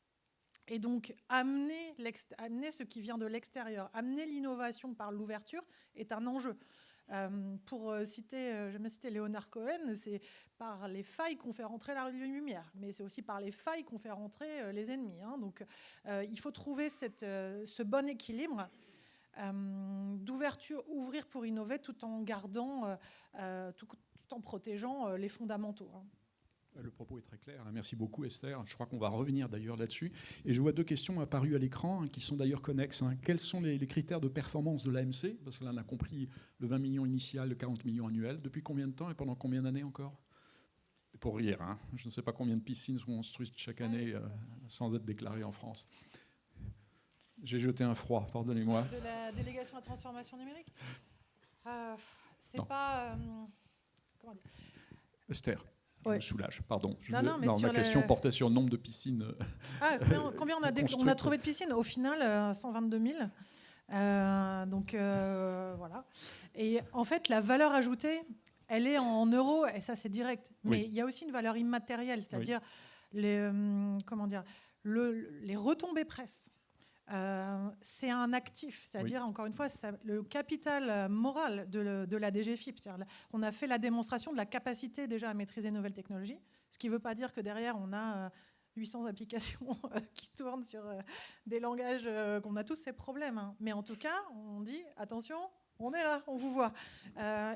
Et donc, amener ce qui vient de l'extérieur, amener l'innovation par l'ouverture est un enjeu. Pour j'aime citer Leonard Cohen, c'est par les failles qu'on fait rentrer la lumière, mais c'est aussi par les failles qu'on fait rentrer les ennemis. Hein. Donc, il faut trouver ce bon équilibre d'ouverture, ouvrir pour innover, tout en gardant, tout en protégeant les fondamentaux. Hein. Le propos est très clair. Merci beaucoup, Esther. Je crois qu'on va revenir d'ailleurs là-dessus. Et je vois 2 questions apparues à l'écran qui sont d'ailleurs connexes. Quels sont les critères de performance de l'AMC? Parce que là, on a compris le 20 millions initial, le 40 millions annuel. Depuis combien de temps et pendant combien d'années encore? Pour rire, hein. Je ne sais pas combien de piscines sont construites chaque année sans être déclarées en France. J'ai jeté un froid, pardonnez-moi. De la délégation à transformation numérique c'est Non. pas... comment dire Esther. Je Ouais. me soulage, pardon. Mais ma question portait sur le nombre de piscines. Combien on a trouvé de piscines? Au final, 122 000. Donc voilà. Et en fait, la valeur ajoutée, elle est en euros, et ça c'est direct. Mais il y a aussi une valeur immatérielle, c'est-à-dire les retombées presse. C'est un actif, c'est-à-dire, encore une fois, le capital moral de la DGFiP. On a fait la démonstration de la capacité déjà à maîtriser de nouvelles technologies, ce qui ne veut pas dire que derrière, on a 800 applications qui tournent sur des langages, qu'on a tous ces problèmes. Hein. Mais en tout cas, on dit, attention, on est là, on vous voit.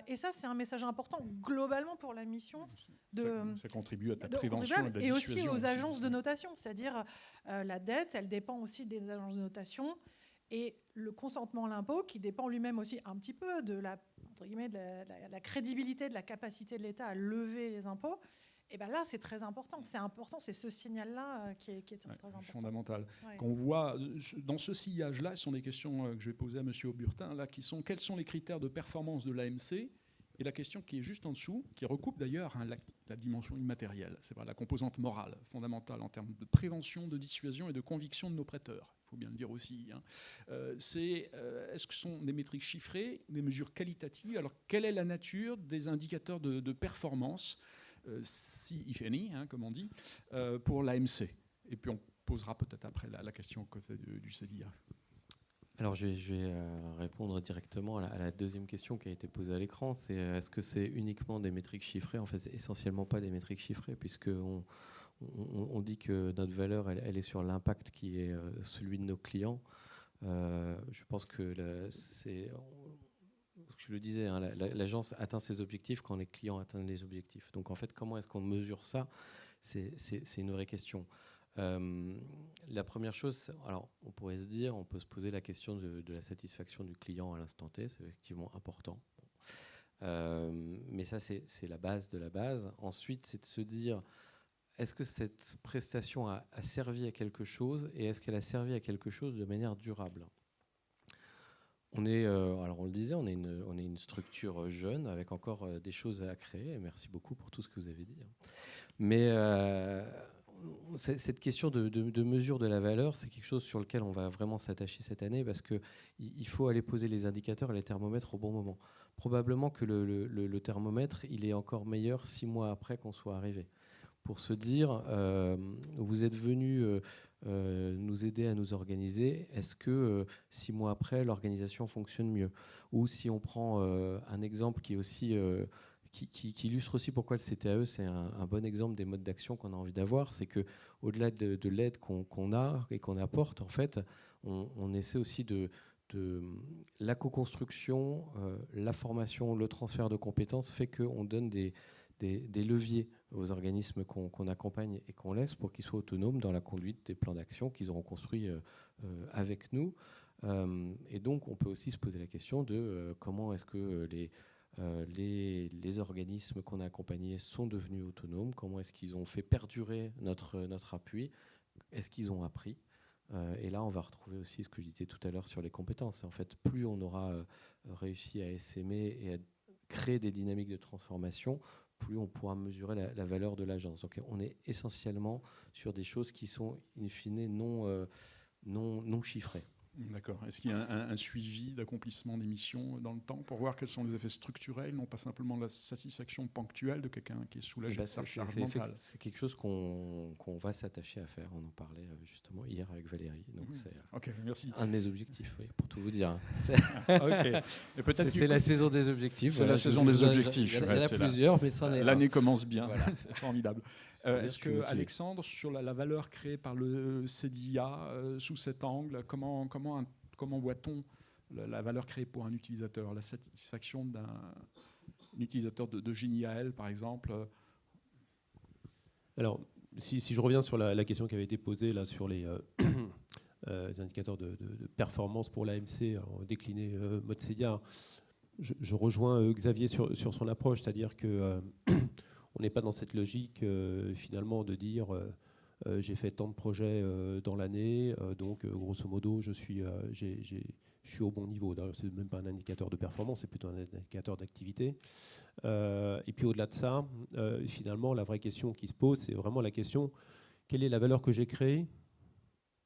Et ça, c'est un message important globalement pour la mission. Ça contribue à ta prévention et de la et dissuasion. aussi aux agences de notation, c'est-à-dire la dette, elle dépend aussi des agences de notation, et le consentement à l'impôt qui dépend lui-même aussi un petit peu de la crédibilité, de la capacité de l'État à lever les impôts. Et bien là, c'est très important. C'est ce signal-là qui est très important. Fondamental. Ouais. Qu'on voit dans ce sillage-là, ce sont des questions que je vais poser à M. Auburtin, là, qui sont quels sont les critères de performance de l'AMC? Et la question qui est juste en dessous, qui recoupe d'ailleurs la dimension immatérielle, c'est la composante morale fondamentale en termes de prévention, de dissuasion et de conviction de nos prêteurs. Il faut bien le dire aussi. Hein. Est-ce que ce sont des métriques chiffrées, des mesures qualitatives? Alors, quelle est la nature des indicateurs de performance, si if any, hein, comme on dit, pour l'AMC? Et puis on posera peut-être après la question côté du CEDIA. Alors je vais répondre directement à la deuxième question qui a été posée à l'écran. C'est est-ce que c'est uniquement des métriques chiffrées? En fait, c'est essentiellement pas des métriques chiffrées, puisque on dit que notre valeur, elle est sur l'impact qui est celui de nos clients. Je pense que je le disais, hein, l'agence atteint ses objectifs quand les clients atteignent les objectifs. Donc en fait, comment est-ce qu'on mesure ça? C'est une vraie question. La première chose, alors on pourrait on peut se poser la question de la satisfaction du client à l'instant T, c'est effectivement important. Mais ça, c'est la base de la base. Ensuite, c'est de se dire, est-ce que cette prestation a servi à quelque chose, et est-ce qu'elle a servi à quelque chose de manière durable? Alors on le disait, on est une structure jeune avec encore des choses à créer. Et merci beaucoup pour tout ce que vous avez dit. Mais cette question de mesure de la valeur, c'est quelque chose sur lequel on va vraiment s'attacher cette année, parce qu'il faut aller poser les indicateurs et les thermomètres au bon moment. Probablement que le thermomètre, il est encore meilleur 6 mois après qu'on soit arrivé. Pour se dire, vous êtes venus nous aider à nous organiser, est-ce que 6 mois après, l'organisation fonctionne mieux? Ou si on prend un exemple qui est aussi... Qui illustre aussi pourquoi le CTAE, c'est un bon exemple des modes d'action qu'on a envie d'avoir. C'est qu'au-delà de l'aide qu'on a et qu'on apporte, en fait, on essaie aussi de la co-construction, la formation, le transfert de compétences fait qu'on donne des leviers aux organismes qu'on accompagne et qu'on laisse pour qu'ils soient autonomes dans la conduite des plans d'action qu'ils auront construits avec nous. Et donc, on peut aussi se poser la question de comment est-ce que les organismes qu'on a accompagnés sont devenus autonomes, comment est-ce qu'ils ont fait perdurer notre appui, est-ce qu'ils ont appris. Et là, on va retrouver aussi ce que je disais tout à l'heure sur les compétences. En fait, plus on aura réussi à essaimer et à créer des dynamiques de transformation, plus on pourra mesurer la valeur de l'agence. Donc on est essentiellement sur des choses qui sont in fine non chiffrées. D'accord. Est-ce qu'il y a un suivi d'accomplissement des missions dans le temps pour voir quels sont les effets structurels, non pas simplement la satisfaction ponctuelle de quelqu'un qui est soulagé de sa charge mentale? C'est quelque chose qu'on va s'attacher à faire. On en parlait justement hier avec Valérie. Donc c'est Ok, merci. un de mes objectifs, oui, pour tout vous dire. Ok. Et peut-être C'est la saison des objectifs. C'est la saison des objectifs. Il y en Ouais, a c'est plusieurs, mais ça en est un. l'année commence bien. Voilà. C'est formidable. Est-ce que, Alexandre, sur la valeur créée par le CEDIA, sous cet angle, comment voit-on la valeur créée pour un utilisateur, la satisfaction d'un utilisateur de GNI-AL, par exemple? Alors, si je reviens sur la question qui avait été posée là, sur les indicateurs de performance pour l'AMC, décliné mode CEDIA, je rejoins Xavier sur son approche, c'est-à-dire que on n'est pas dans cette logique finalement de dire j'ai fait tant de projets dans l'année, donc grosso modo je suis au bon niveau. D'ailleurs, c'est même pas un indicateur de performance, c'est plutôt un indicateur d'activité. Et puis au-delà de ça, finalement, la vraie question qui se pose, c'est vraiment la question: quelle est la valeur que j'ai créée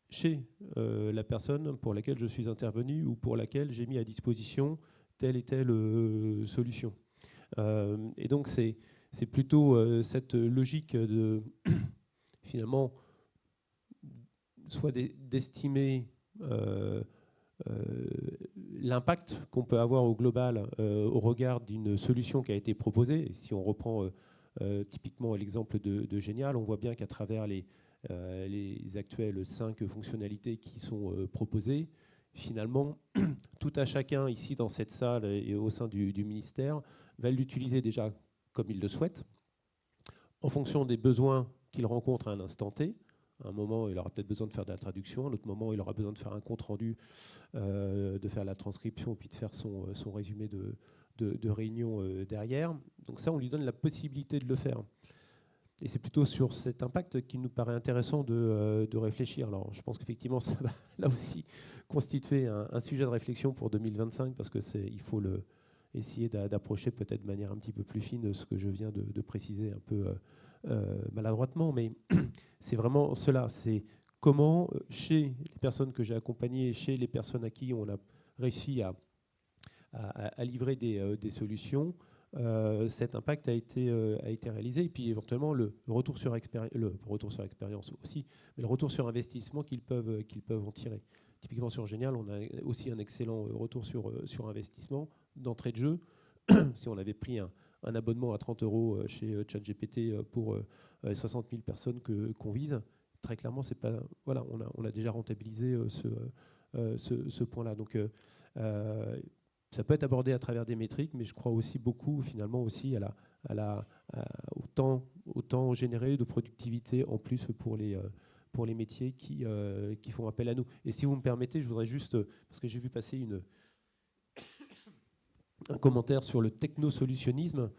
chez la personne pour laquelle je suis intervenu ou pour laquelle j'ai mis à disposition telle et telle solution. Et donc c'est plutôt cette logique de finalement soit d'estimer l'impact qu'on peut avoir au global au regard d'une solution qui a été proposée. Et si on reprend typiquement l'exemple de Génial, on voit bien qu'à travers les actuelles 5 fonctionnalités qui sont proposées, finalement, tout à chacun ici dans cette salle et au sein du ministère va l'utiliser déjà comme il le souhaite, en fonction des besoins qu'il rencontre à un instant T. À un moment, il aura peut-être besoin de faire de la traduction, à un autre moment, il aura besoin de faire un compte-rendu, de faire la transcription, puis de faire son résumé de réunion derrière. Donc ça, on lui donne la possibilité de le faire. Et c'est plutôt sur cet impact qu'il nous paraît intéressant de réfléchir. Alors, je pense qu'effectivement, ça va là aussi constituer un sujet de réflexion pour 2025, parce qu'il faut essayer d'approcher peut-être de manière un petit peu plus fine ce que je viens de préciser un peu maladroitement. Mais c'est vraiment cela, c'est comment, chez les personnes que j'ai accompagnées, chez les personnes à qui on a réussi à livrer des solutions, cet impact a été réalisé, et puis éventuellement le retour sur expérience aussi, mais le retour sur investissement qu'ils peuvent en tirer. Typiquement sur Génial, on a aussi un excellent retour sur investissement d'entrée de jeu. Si on avait pris un abonnement à 30 € chez ChatGPT pour 60 000 personnes qu'on vise, très clairement, c'est pas, voilà, on a déjà rentabilisé ce point-là. Donc ça peut être abordé à travers des métriques, mais je crois aussi beaucoup finalement aussi au temps généré de productivité en plus pour les métiers qui font appel à nous. Et si vous me permettez, je voudrais juste, parce que j'ai vu passer un commentaire sur le technosolutionnisme.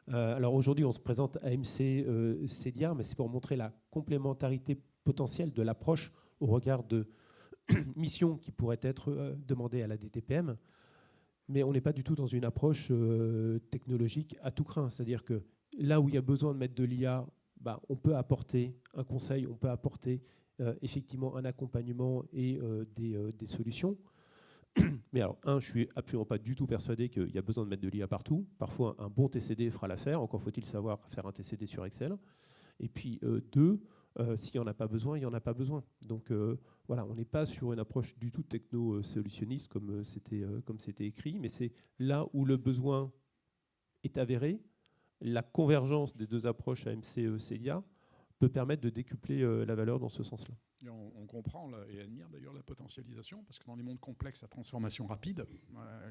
Alors aujourd'hui, on se présente AMC CEDIA, mais c'est pour montrer la complémentarité potentielle de l'approche au regard de missions qui pourraient être demandées à la DTPM. Mais on n'est pas du tout dans une approche technologique à tout crin. C'est-à-dire que là où il y a besoin de mettre de l'IA, on peut apporter un conseil, on peut apporter effectivement un accompagnement et des solutions. Mais alors, je suis absolument pas du tout persuadé qu'il y a besoin de mettre de l'IA partout. Parfois, un bon TCD fera l'affaire. Encore faut-il savoir faire un TCD sur Excel. Et puis, s'il n'y en a pas besoin, il n'y en a pas besoin. Donc, voilà, on n'est pas sur une approche du tout techno-solutionniste comme c'était écrit, mais c'est là où le besoin est avéré. La convergence des deux approches AMC-CEDIA peut permettre de décupler la valeur dans ce sens-là. Et on comprend et admire d'ailleurs la potentialisation, parce que dans les mondes complexes à transformation rapide,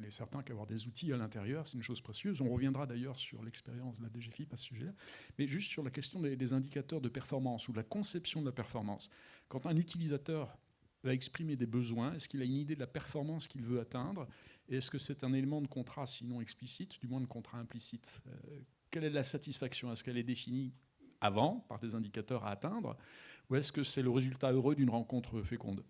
il est certain qu'avoir des outils à l'intérieur, c'est une chose précieuse. On reviendra d'ailleurs sur l'expérience de la DGFiP à ce sujet-là, mais juste sur la question des indicateurs de performance ou de la conception de la performance. Quand un utilisateur va exprimer des besoins, est-ce qu'il a une idée de la performance qu'il veut atteindre, et est-ce que c'est un élément de contrat, sinon explicite, du moins de contrat implicite? Quelle est la satisfaction? Est-ce qu'elle est définie avant, par des indicateurs à atteindre, ou est-ce que c'est le résultat heureux d'une rencontre féconde?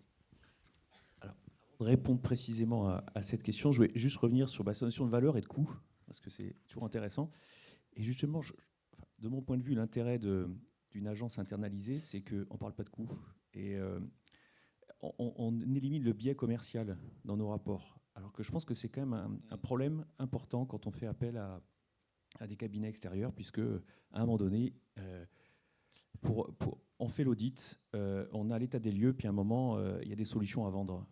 Alors, avant de répondre précisément à cette question, je vais juste revenir sur sa notion de valeur et de coût, parce que c'est toujours intéressant. Et justement, de mon point de vue, l'intérêt d'une agence internalisée, c'est qu'on ne parle pas de coût. Et on élimine le biais commercial dans nos rapports. Alors que je pense que c'est quand même un problème important quand on fait appel à des cabinets extérieurs, puisque à un moment donné, on fait l'audit, on a l'état des lieux, puis à un moment, il y a des solutions à vendre.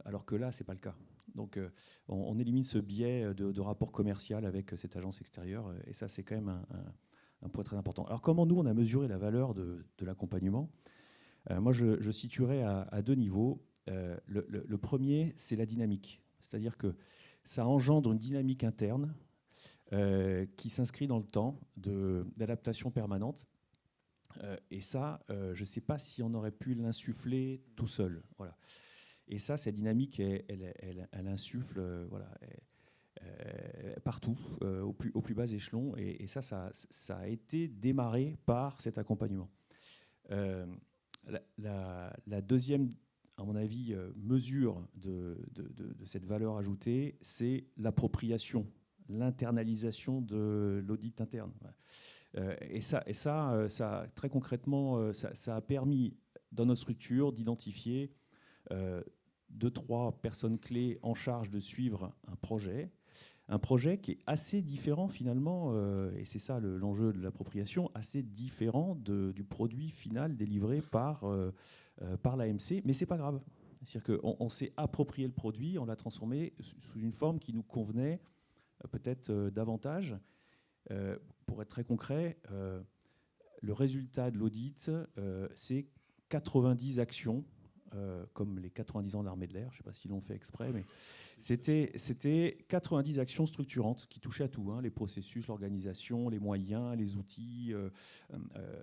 Alors que là, ce n'est pas le cas. Donc on élimine ce biais de rapport commercial avec cette agence extérieure, et ça, c'est quand même un point très important. Alors comment nous, on a mesuré la valeur de l'accompagnement ? Moi, je situerais à 2 niveaux. Le premier, c'est la dynamique. C'est-à-dire que ça engendre une dynamique interne qui s'inscrit dans le temps d'adaptation permanente. Et ça, je ne sais pas si on aurait pu l'insuffler tout seul. Voilà. Et ça, cette dynamique, elle insuffle partout, au plus bas échelon. Et ça a été démarré par cet accompagnement. La deuxième, à mon avis, mesure de cette valeur ajoutée, c'est l'appropriation, l'internalisation de l'audit interne. Et ça, très concrètement, ça a permis, dans notre structure, d'identifier 2-3 personnes clés en charge de suivre un projet qui est assez différent finalement, et c'est ça l'enjeu de l'appropriation, assez différent du produit final délivré par l'AMC, mais c'est pas grave. C'est-à-dire qu'on s'est approprié le produit, on l'a transformé sous une forme qui nous convenait peut-être davantage. Pour être très concret, le résultat de l'audit, c'est 90 actions, comme les 90 ans de l'armée de l'air, je ne sais pas s'ils l'ont fait exprès, mais c'était 90 actions structurantes qui touchaient à tout, hein, les processus, l'organisation, les moyens, les outils,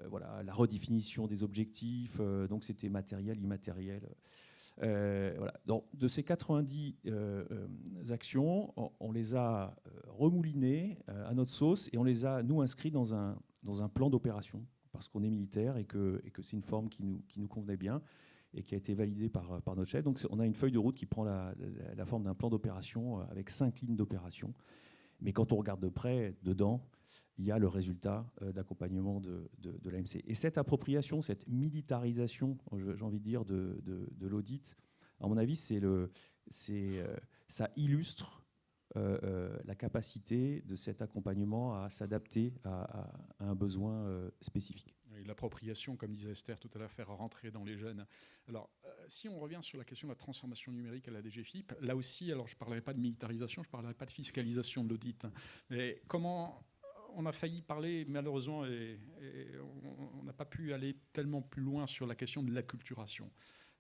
voilà, la redéfinition des objectifs, donc c'était matériel, immatériel. Voilà. Donc, de ces 90 actions, on les a remoulinées à notre sauce et on les a, nous, inscrits dans un plan d'opération parce qu'on est militaire et que c'est une forme qui nous convenait bien et qui a été validée par notre chef. Donc, on a une feuille de route qui prend la forme d'un plan d'opération avec 5 lignes d'opération. Mais quand on regarde de près, dedans, il y a le résultat d'accompagnement de l'AMC. Et cette appropriation, cette militarisation, j'ai envie de dire, de l'audit, à mon avis, ça illustre la capacité de cet accompagnement à s'adapter à un besoin spécifique. L'appropriation, comme disait Esther tout à l'heure, faire rentrer dans les jeunes. Alors, si on revient sur la question de la transformation numérique à la DGFiP, là aussi, alors je ne parlerai pas de militarisation, je ne parlerai pas de fiscalisation de l'audit, mais comment on a failli parler, malheureusement, et on n'a pas pu aller tellement plus loin sur la question de l'acculturation.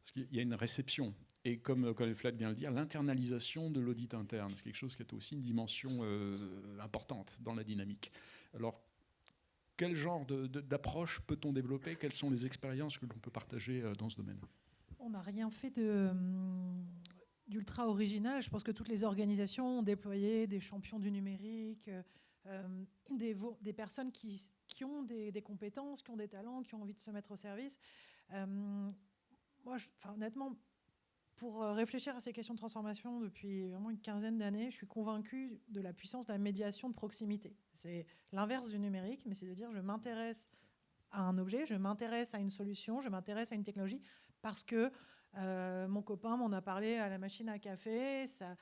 Parce qu'il y a une réception. Et comme Flat vient de le dire, l'internalisation de l'audit interne, c'est quelque chose qui est aussi une dimension importante dans la dynamique. Alors, quel genre d'approche peut-on développer? Quelles sont les expériences que l'on peut partager dans ce domaine? On n'a rien fait d'ultra original. Je pense que toutes les organisations ont déployé des champions du numérique, des personnes qui ont des compétences, qui ont des talents, qui ont envie de se mettre au service. Moi, honnêtement, pour réfléchir à ces questions de transformation depuis vraiment une quinzaine d'années, je suis convaincue de la puissance de la médiation de proximité. C'est l'inverse du numérique, mais c'est de dire je m'intéresse à un objet, je m'intéresse à une solution, je m'intéresse à une technologie parce que mon copain m'en a parlé à la machine à café, ça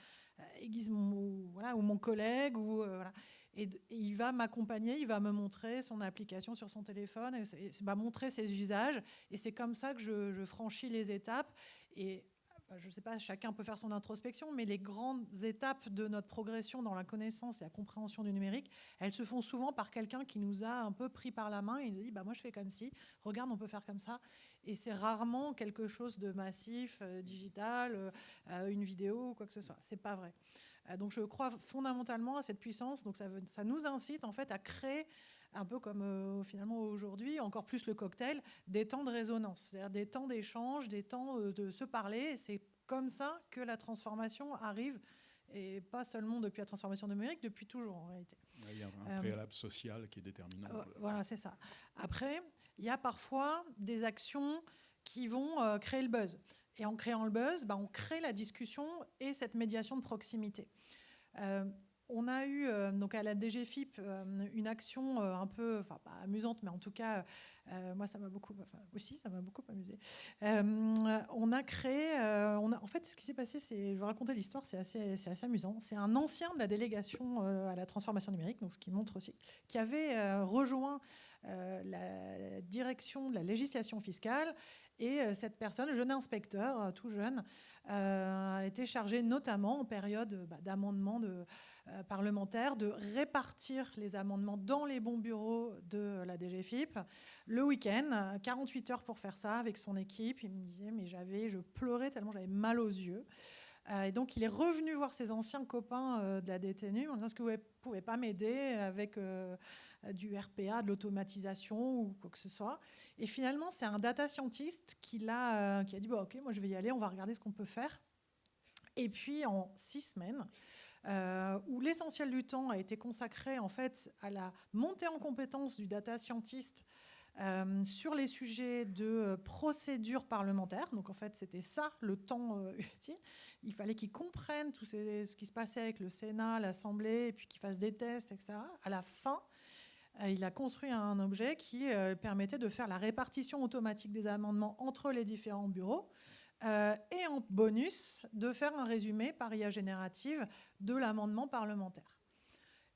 aiguise ou mon collègue, voilà. Et il va m'accompagner, il va me montrer son application sur son téléphone, et va montrer ses usages, et c'est comme ça que je franchis les étapes. Et je ne sais pas, chacun peut faire son introspection, mais les grandes étapes de notre progression dans la connaissance et la compréhension du numérique, elles se font souvent par quelqu'un qui nous a un peu pris par la main et nous dit moi je fais comme ci, regarde on peut faire comme ça. Et c'est rarement quelque chose de massif, digital, une vidéo ou quoi que ce soit. C'est pas vrai. Donc je crois fondamentalement à cette puissance. Donc ça nous incite en fait à créer, un peu comme finalement aujourd'hui, encore plus le cocktail, des temps de résonance, c'est-à-dire des temps d'échange, des temps de se parler. Et c'est comme ça que la transformation arrive, et pas seulement depuis la transformation numérique, depuis toujours en réalité. Il y a un préalable social qui est déterminant. Voilà, c'est ça. Après, il y a parfois des actions qui vont créer le buzz. Et en créant le buzz, on crée la discussion et cette médiation de proximité. on a eu donc à la DGFIP une action un peu, enfin pas amusante, mais en tout cas, moi ça m'a beaucoup, enfin aussi ça m'a beaucoup amusé. On a créé, en fait, ce qui s'est passé, c'est, je vais raconter l'histoire, c'est assez amusant. C'est un ancien de la délégation à la transformation numérique, donc ce qui montre aussi, qui avait rejoint la direction de la législation fiscale. Et cette personne, jeune inspecteur, tout jeune, a été chargé notamment en période d'amendement parlementaire de répartir les amendements dans les bons bureaux de la DGFIP le week-end, 48 heures pour faire ça avec son équipe. Il me disait, mais je pleurais tellement j'avais mal aux yeux. Et donc il est revenu voir ses anciens copains de la détenue en disant, est-ce que vous ne pouvez pas m'aider avec du RPA, de l'automatisation ou quoi que ce soit. Et finalement, c'est un data scientist qui a dit, ok, moi je vais y aller, on va regarder ce qu'on peut faire. Et puis en 6 semaines, où l'essentiel du temps a été consacré en fait à la montée en compétence du data scientist sur les sujets de procédure parlementaire. Donc en fait, c'était ça le temps utile. Il fallait qu'ils comprennent tout ce qui se passait avec le Sénat, l'Assemblée, et puis qu'ils fassent des tests, etc. À la fin, il a construit un objet qui permettait de faire la répartition automatique des amendements entre les différents bureaux et en bonus, de faire un résumé par IA générative de l'amendement parlementaire.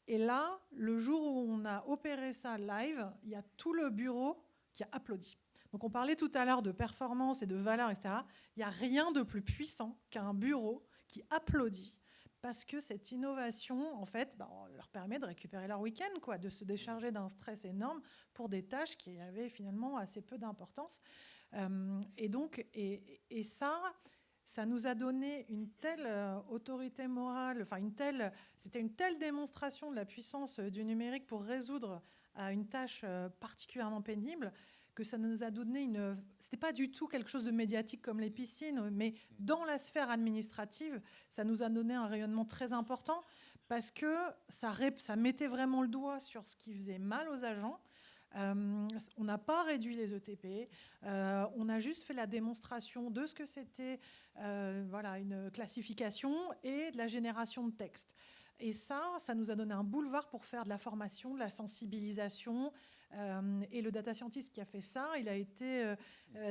Et là, le jour où on a opéré ça live, il y a tout le bureau qui a applaudi. Donc on parlait tout à l'heure de performance et de valeur, etc. Il n'y a rien de plus puissant qu'un bureau qui applaudit parce que cette innovation, en fait, leur permet de récupérer leur week-end, de se décharger d'un stress énorme pour des tâches qui avaient finalement assez peu d'importance. Et donc, ça nous a donné une telle autorité morale, c'était une telle démonstration de la puissance du numérique pour résoudre une tâche particulièrement pénible, que ça nous a donné c'était pas du tout quelque chose de médiatique comme les piscines, mais dans la sphère administrative, ça nous a donné un rayonnement très important parce que ça mettait vraiment le doigt sur ce qui faisait mal aux agents. On n'a pas réduit les ETP, on a juste fait la démonstration de ce que c'était une classification et de la génération de texte. Et ça nous a donné un boulevard pour faire de la formation, de la sensibilisation. Et le data scientist qui a fait ça, il a été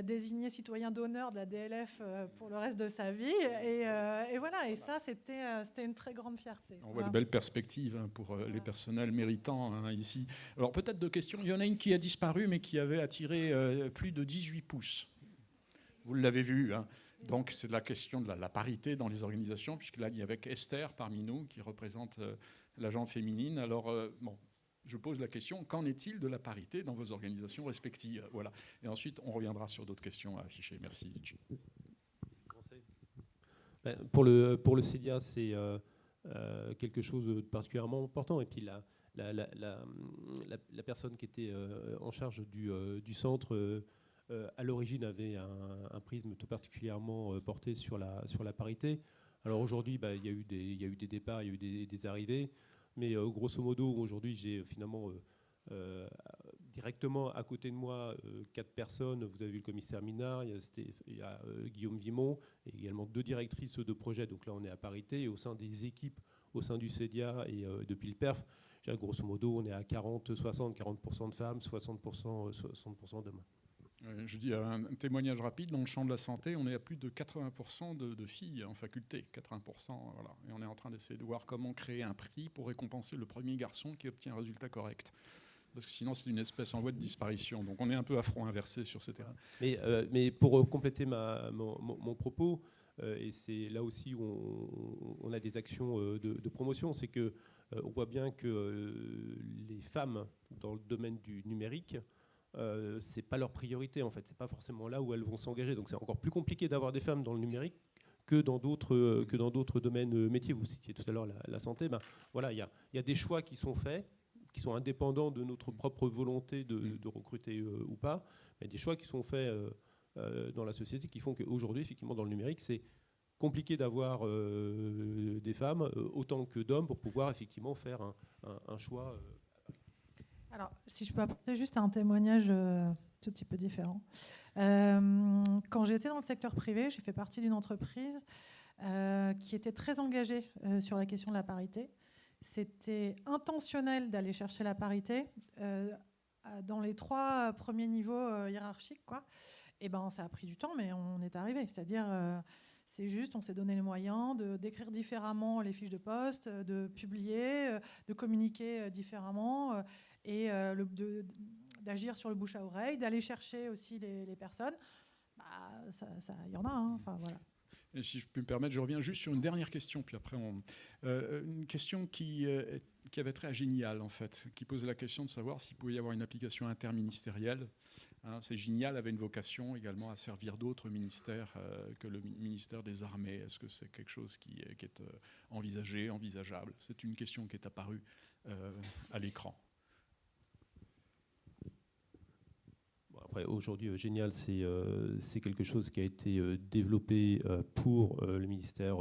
désigné citoyen d'honneur de la DLF pour le reste de sa vie. Et voilà, et ça, c'était une très grande fierté. On voit de belles perspectives pour les personnels méritants ici. Alors peut-être 2 questions. Il y en a une qui a disparu, mais qui avait attiré plus de 18 pouces. Vous l'avez vu, hein. Donc c'est la question de la parité dans les organisations, puisque là, il y avait Esther parmi nous qui représente la gente féminine. Alors, je pose la question, qu'en est-il de la parité dans vos organisations respectives? Voilà. Et ensuite, on reviendra sur d'autres questions à afficher. Merci. Pour le CEDIA, c'est quelque chose de particulièrement important. Et puis la personne qui était en charge du centre à l'origine avait un prisme tout particulièrement porté sur la parité. Alors aujourd'hui, il y a eu des départs, il y a eu des arrivées, mais grosso modo, aujourd'hui, j'ai finalement directement à côté de moi 4 personnes. Vous avez vu le commissaire Minard, il y a Guillaume Vimont, et également 2 directrices de projet. Donc là, on est à parité. Et au sein des équipes, au sein du CEDIA et depuis le PERF, grosso modo, on est à 40% de femmes, 60% d'hommes. Je dis un témoignage rapide, dans le champ de la santé, on est à plus de 80% de filles en faculté, 80%, voilà. Et on est en train d'essayer de voir comment créer un prix pour récompenser le premier garçon qui obtient un résultat correct. Parce que sinon, c'est une espèce en voie de disparition. Donc on est un peu à front inversé sur ces terrains. Mais pour compléter mon propos, et c'est là aussi où on a des actions de promotion, c'est qu'on voit bien que les femmes dans le domaine du numérique, c'est pas leur priorité en fait, c'est pas forcément là où elles vont s'engager. Donc c'est encore plus compliqué d'avoir des femmes dans le numérique que dans d'autres domaines métiers. Vous citiez tout à l'heure la santé. Voilà, il y a des choix qui sont faits, qui sont indépendants de notre propre volonté de recruter ou pas, mais des choix qui sont faits dans la société qui font qu'aujourd'hui, effectivement, dans le numérique, c'est compliqué d'avoir des femmes autant que d'hommes pour pouvoir effectivement faire un choix. Alors, si je peux apporter juste un témoignage tout petit peu différent. Quand j'étais dans le secteur privé, j'ai fait partie d'une entreprise qui était très engagée sur la question de la parité. c'était intentionnel d'aller chercher la parité dans les 3 premiers niveaux hiérarchiques, quoi. Et ben, ça a pris du temps, mais on est arrivé. C'est-à-dire, c'est juste, on s'est donné les moyens d'écrire différemment les fiches de poste, de publier, de communiquer différemment et d'agir sur le bouche à oreille, d'aller chercher aussi les personnes. Bah, y en a, hein. Enfin, voilà. Et si je peux me permettre, je reviens juste sur une dernière question, puis après une question qui avait trait à Génial, en fait, qui posait la question de savoir s'il pouvait y avoir une application interministérielle. Hein, Génial avait une vocation également à servir d'autres ministères que le ministère des Armées. Est-ce que c'est quelque chose qui est envisagé, envisageable? C'est une question qui est apparue à l'écran. Après, aujourd'hui, Génial, c'est quelque chose qui a été développé pour le ministère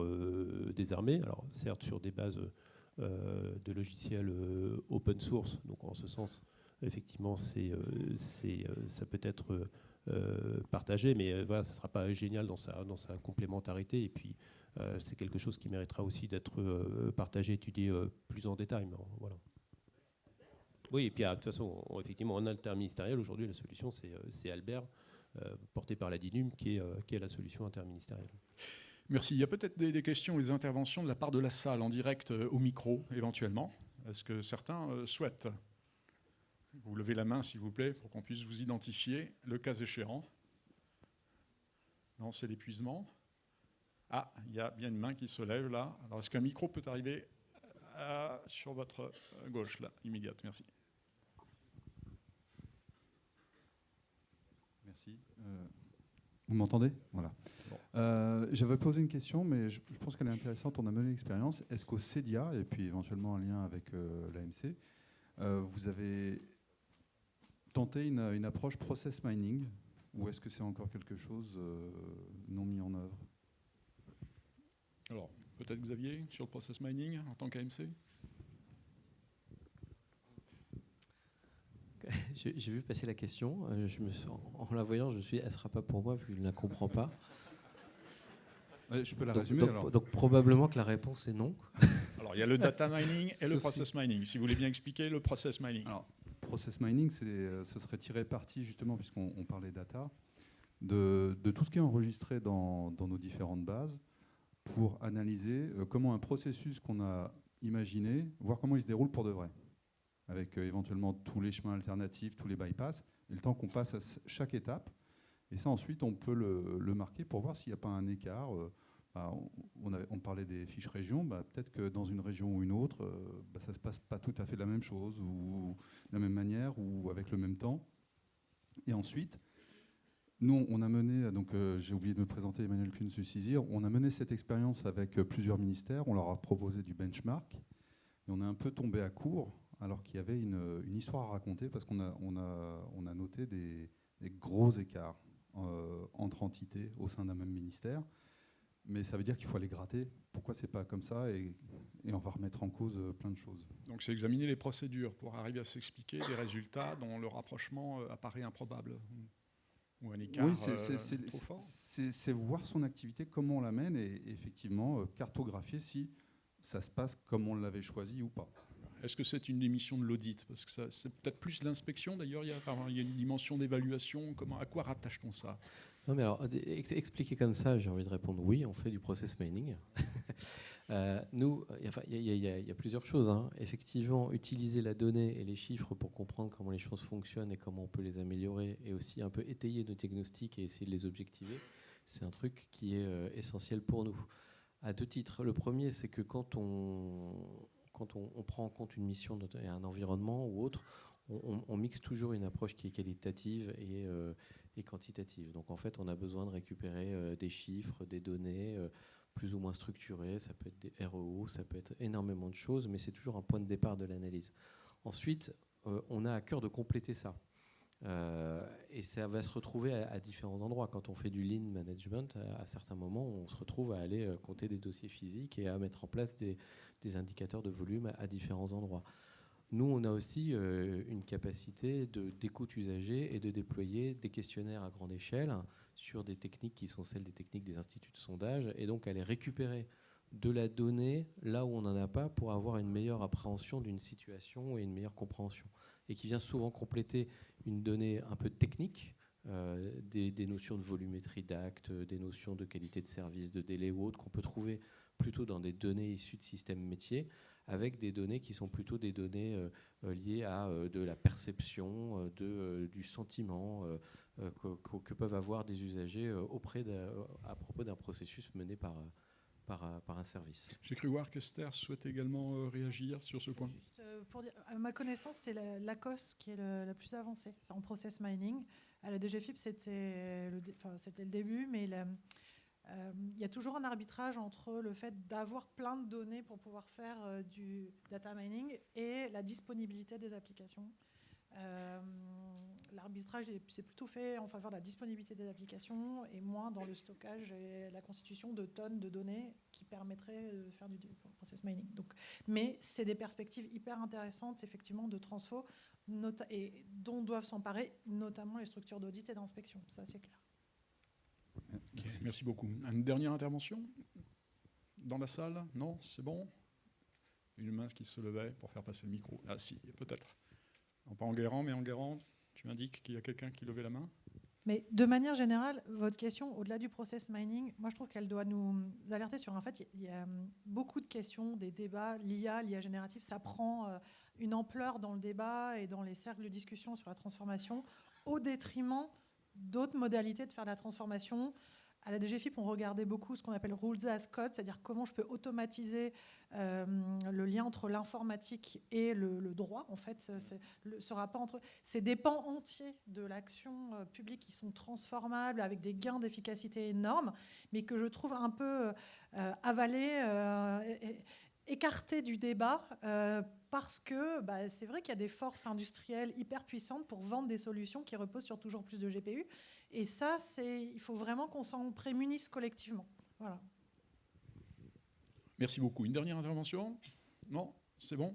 des Armées. Alors, certes, sur des bases de logiciels open source. Donc, en ce sens, effectivement, ça peut être partagé, mais voilà, ce ne sera pas Génial dans sa complémentarité. Et puis, c'est quelque chose qui méritera aussi d'être partagé, étudié plus en détail. Mais voilà. Oui, et puis de toute façon, effectivement, en interministériel, aujourd'hui, la solution, c'est Albert, porté par la DINUM, qui est la solution interministérielle. Merci. Il y a peut-être des questions, des interventions de la part de la salle, en direct au micro, éventuellement. Est-ce que certains souhaitent? Vous levez la main, s'il vous plaît, pour qu'on puisse vous identifier, le cas échéant. Non, c'est l'épuisement. Ah, il y a bien une main qui se lève, là. Alors, est-ce qu'un micro peut arriver sur votre gauche, là, immédiate? Merci. Merci. Vous m'entendez? Voilà. Bon. J'avais posé une question, mais je pense qu'elle est intéressante. On a mené l'expérience. Est-ce qu'au CEDIA, et puis éventuellement en lien avec l'AMC, vous avez tenté une approche process mining, ou est-ce que c'est encore quelque chose non mis en œuvre? Alors, peut-être Xavier, sur le process mining en tant qu'AMC? J'ai vu passer la question. En la voyant, je me suis dit, elle ne sera pas pour moi, vu que je ne la comprends pas. Je peux la résumer alors. Donc probablement que la réponse est non. Alors, il y a le data mining et le process mining. Si vous voulez bien expliquer le process mining. Alors, process mining, ce serait tirer parti, justement, puisqu'on parlait data, de tout ce qui est enregistré dans nos différentes bases pour analyser comment un processus qu'on a imaginé, voir comment il se déroule pour de vrai, avec éventuellement tous les chemins alternatifs, tous les bypass, et le temps qu'on passe à chaque étape. Et ça, ensuite, on peut le marquer pour voir s'il n'y a pas un écart. On parlait des fiches régions, peut-être que dans une région ou une autre, ça ne se passe pas tout à fait de la même chose, ou de la même manière, ou avec le même temps. Et ensuite, nous, on a mené, donc j'ai oublié de me présenter, Emmanuel Kuhn-Sussizir, on a mené cette expérience avec plusieurs ministères, on leur a proposé du benchmark, et on est un peu tombé à court, alors qu'il y avait une histoire à raconter, parce qu'on a noté des gros écarts entre entités au sein d'un même ministère. Mais ça veut dire qu'il faut aller gratter. Pourquoi c'est pas comme ça, et on va remettre en cause plein de choses. Donc c'est examiner les procédures pour arriver à s'expliquer des résultats dont le rapprochement apparaît improbable ou un écart trop fort. C'est voir son activité, comment on la mène, et effectivement cartographier si ça se passe comme on l'avait choisi ou pas. Est-ce que c'est une des missions de l'audit? Parce que c'est peut-être plus l'inspection, d'ailleurs, il y a une dimension d'évaluation. À quoi rattache-t-on ça? Non, mais alors, expliquer comme ça, j'ai envie de répondre oui, on fait du process mining. Nous, il y a plusieurs choses. Hein. Effectivement, utiliser la donnée et les chiffres pour comprendre comment les choses fonctionnent et comment on peut les améliorer, et aussi un peu étayer nos diagnostics et essayer de les objectiver, c'est un truc qui est essentiel pour nous. À 2 titres. Le premier, c'est que quand on prend en compte une mission et un environnement ou autre, on mixe toujours une approche qui est qualitative et quantitative. Donc en fait, on a besoin de récupérer des chiffres, des données plus ou moins structurées. Ça peut être des REO, ça peut être énormément de choses, mais c'est toujours un point de départ de l'analyse. Ensuite, on a à cœur de compléter ça. Et ça va se retrouver à différents endroits. Quand on fait du lean management, à certains moments, on se retrouve à aller compter des dossiers physiques et à mettre en place des indicateurs de volume à différents endroits. Nous, on a aussi une capacité d'écoute usager et de déployer des questionnaires à grande échelle sur des techniques qui sont celles des techniques des instituts de sondage, et donc aller récupérer de la donnée là où on n'en a pas pour avoir une meilleure appréhension d'une situation et une meilleure compréhension. Et qui vient souvent compléter une donnée un peu technique, des notions de volumétrie d'actes, des notions de qualité de service, de délai ou autres qu'on peut trouver plutôt dans des données issues de systèmes métiers, avec des données qui sont plutôt des données liées à de la perception, du sentiment que peuvent avoir des usagers à propos d'un processus mené par un service. J'ai cru voir qu'Esther souhaite également réagir sur ce point. Juste pour dire, à ma connaissance, c'est la COS qui est la plus avancée en process mining. À la DGFiP, c'était le début, mais il y a toujours un arbitrage entre le fait d'avoir plein de données pour pouvoir faire du data mining et la disponibilité des applications. L'arbitrage c'est plutôt fait en faveur de la disponibilité des applications et moins dans le stockage et la constitution de tonnes de données qui permettraient de faire du process mining. Donc, mais c'est des perspectives hyper intéressantes effectivement de transfo et dont doivent s'emparer notamment les structures d'audit et d'inspection. Ça c'est clair. Okay, merci beaucoup. Une dernière intervention dans la salle? Non, c'est bon? Une main qui se levait pour faire passer le micro. Ah si, peut-être. Non, pas Enguerrand, mais Enguerrand, tu m'indiques qu'il y a quelqu'un qui levait la main? Mais de manière générale, votre question, au-delà du process mining, moi je trouve qu'elle doit nous alerter sur un fait. Il y a beaucoup de questions, des débats, l'IA générative, ça prend une ampleur dans le débat et dans les cercles de discussion sur la transformation, au détriment d'autres modalités de faire de la transformation. À la DGFiP, on regardait beaucoup ce qu'on appelle rules as code, c'est-à-dire comment je peux automatiser le lien entre l'informatique et le droit. En fait, ce rapport entre... C'est des pans entiers de l'action publique qui sont transformables avec des gains d'efficacité énormes, mais que je trouve un peu avalés, écartés du débat, parce que c'est vrai qu'il y a des forces industrielles hyper puissantes pour vendre des solutions qui reposent sur toujours plus de GPU. Et ça, il faut vraiment qu'on s'en prémunisse collectivement. Voilà. Merci beaucoup. Une dernière intervention? Non? C'est bon?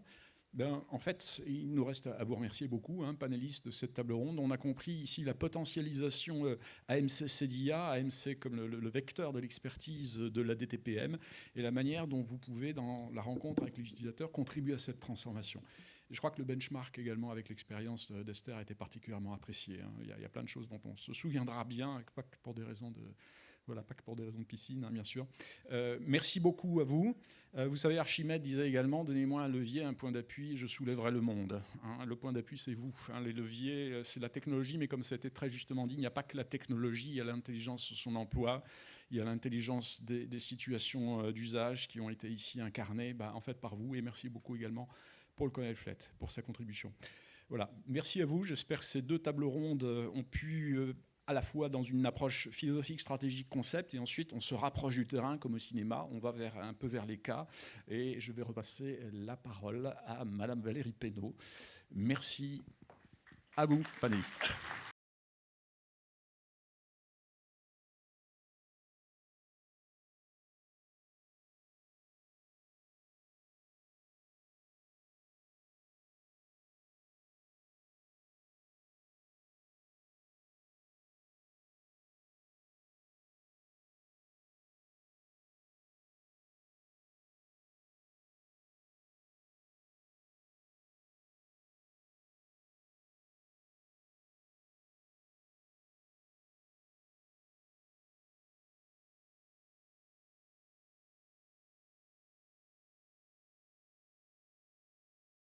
En fait, il nous reste à vous remercier beaucoup, panélistes de cette table ronde. On a compris ici la potentialisation AMC-CEDIA, AMC comme le vecteur de l'expertise de la DTPM, et la manière dont vous pouvez, dans la rencontre avec les utilisateurs, contribuer à cette transformation. Je crois que le benchmark également avec l'expérience d'Esther a été particulièrement apprécié. Il y a plein de choses dont on se souviendra bien, pas que pour des raisons de... Voilà, pas que pour des raisons de piscine, bien sûr. Merci beaucoup à vous. Vous savez, Archimède disait également, donnez-moi un levier, un point d'appui, je soulèverai le monde. Le point d'appui, c'est vous. Les leviers, c'est la technologie, mais comme ça a été très justement dit, il n'y a pas que la technologie, il y a l'intelligence de son emploi, il y a l'intelligence des situations d'usage qui ont été ici incarnées, en fait, par vous. Et merci beaucoup également pour le Colonel Flett, pour sa contribution. Voilà, merci à vous. J'espère que ces deux tables rondes ont pu... à la fois dans une approche philosophique, stratégique, concept, et ensuite on se rapproche du terrain comme au cinéma, on va un peu vers les cas, et je vais repasser la parole à Madame Valérie Pénaud. Merci à vous, panélistes.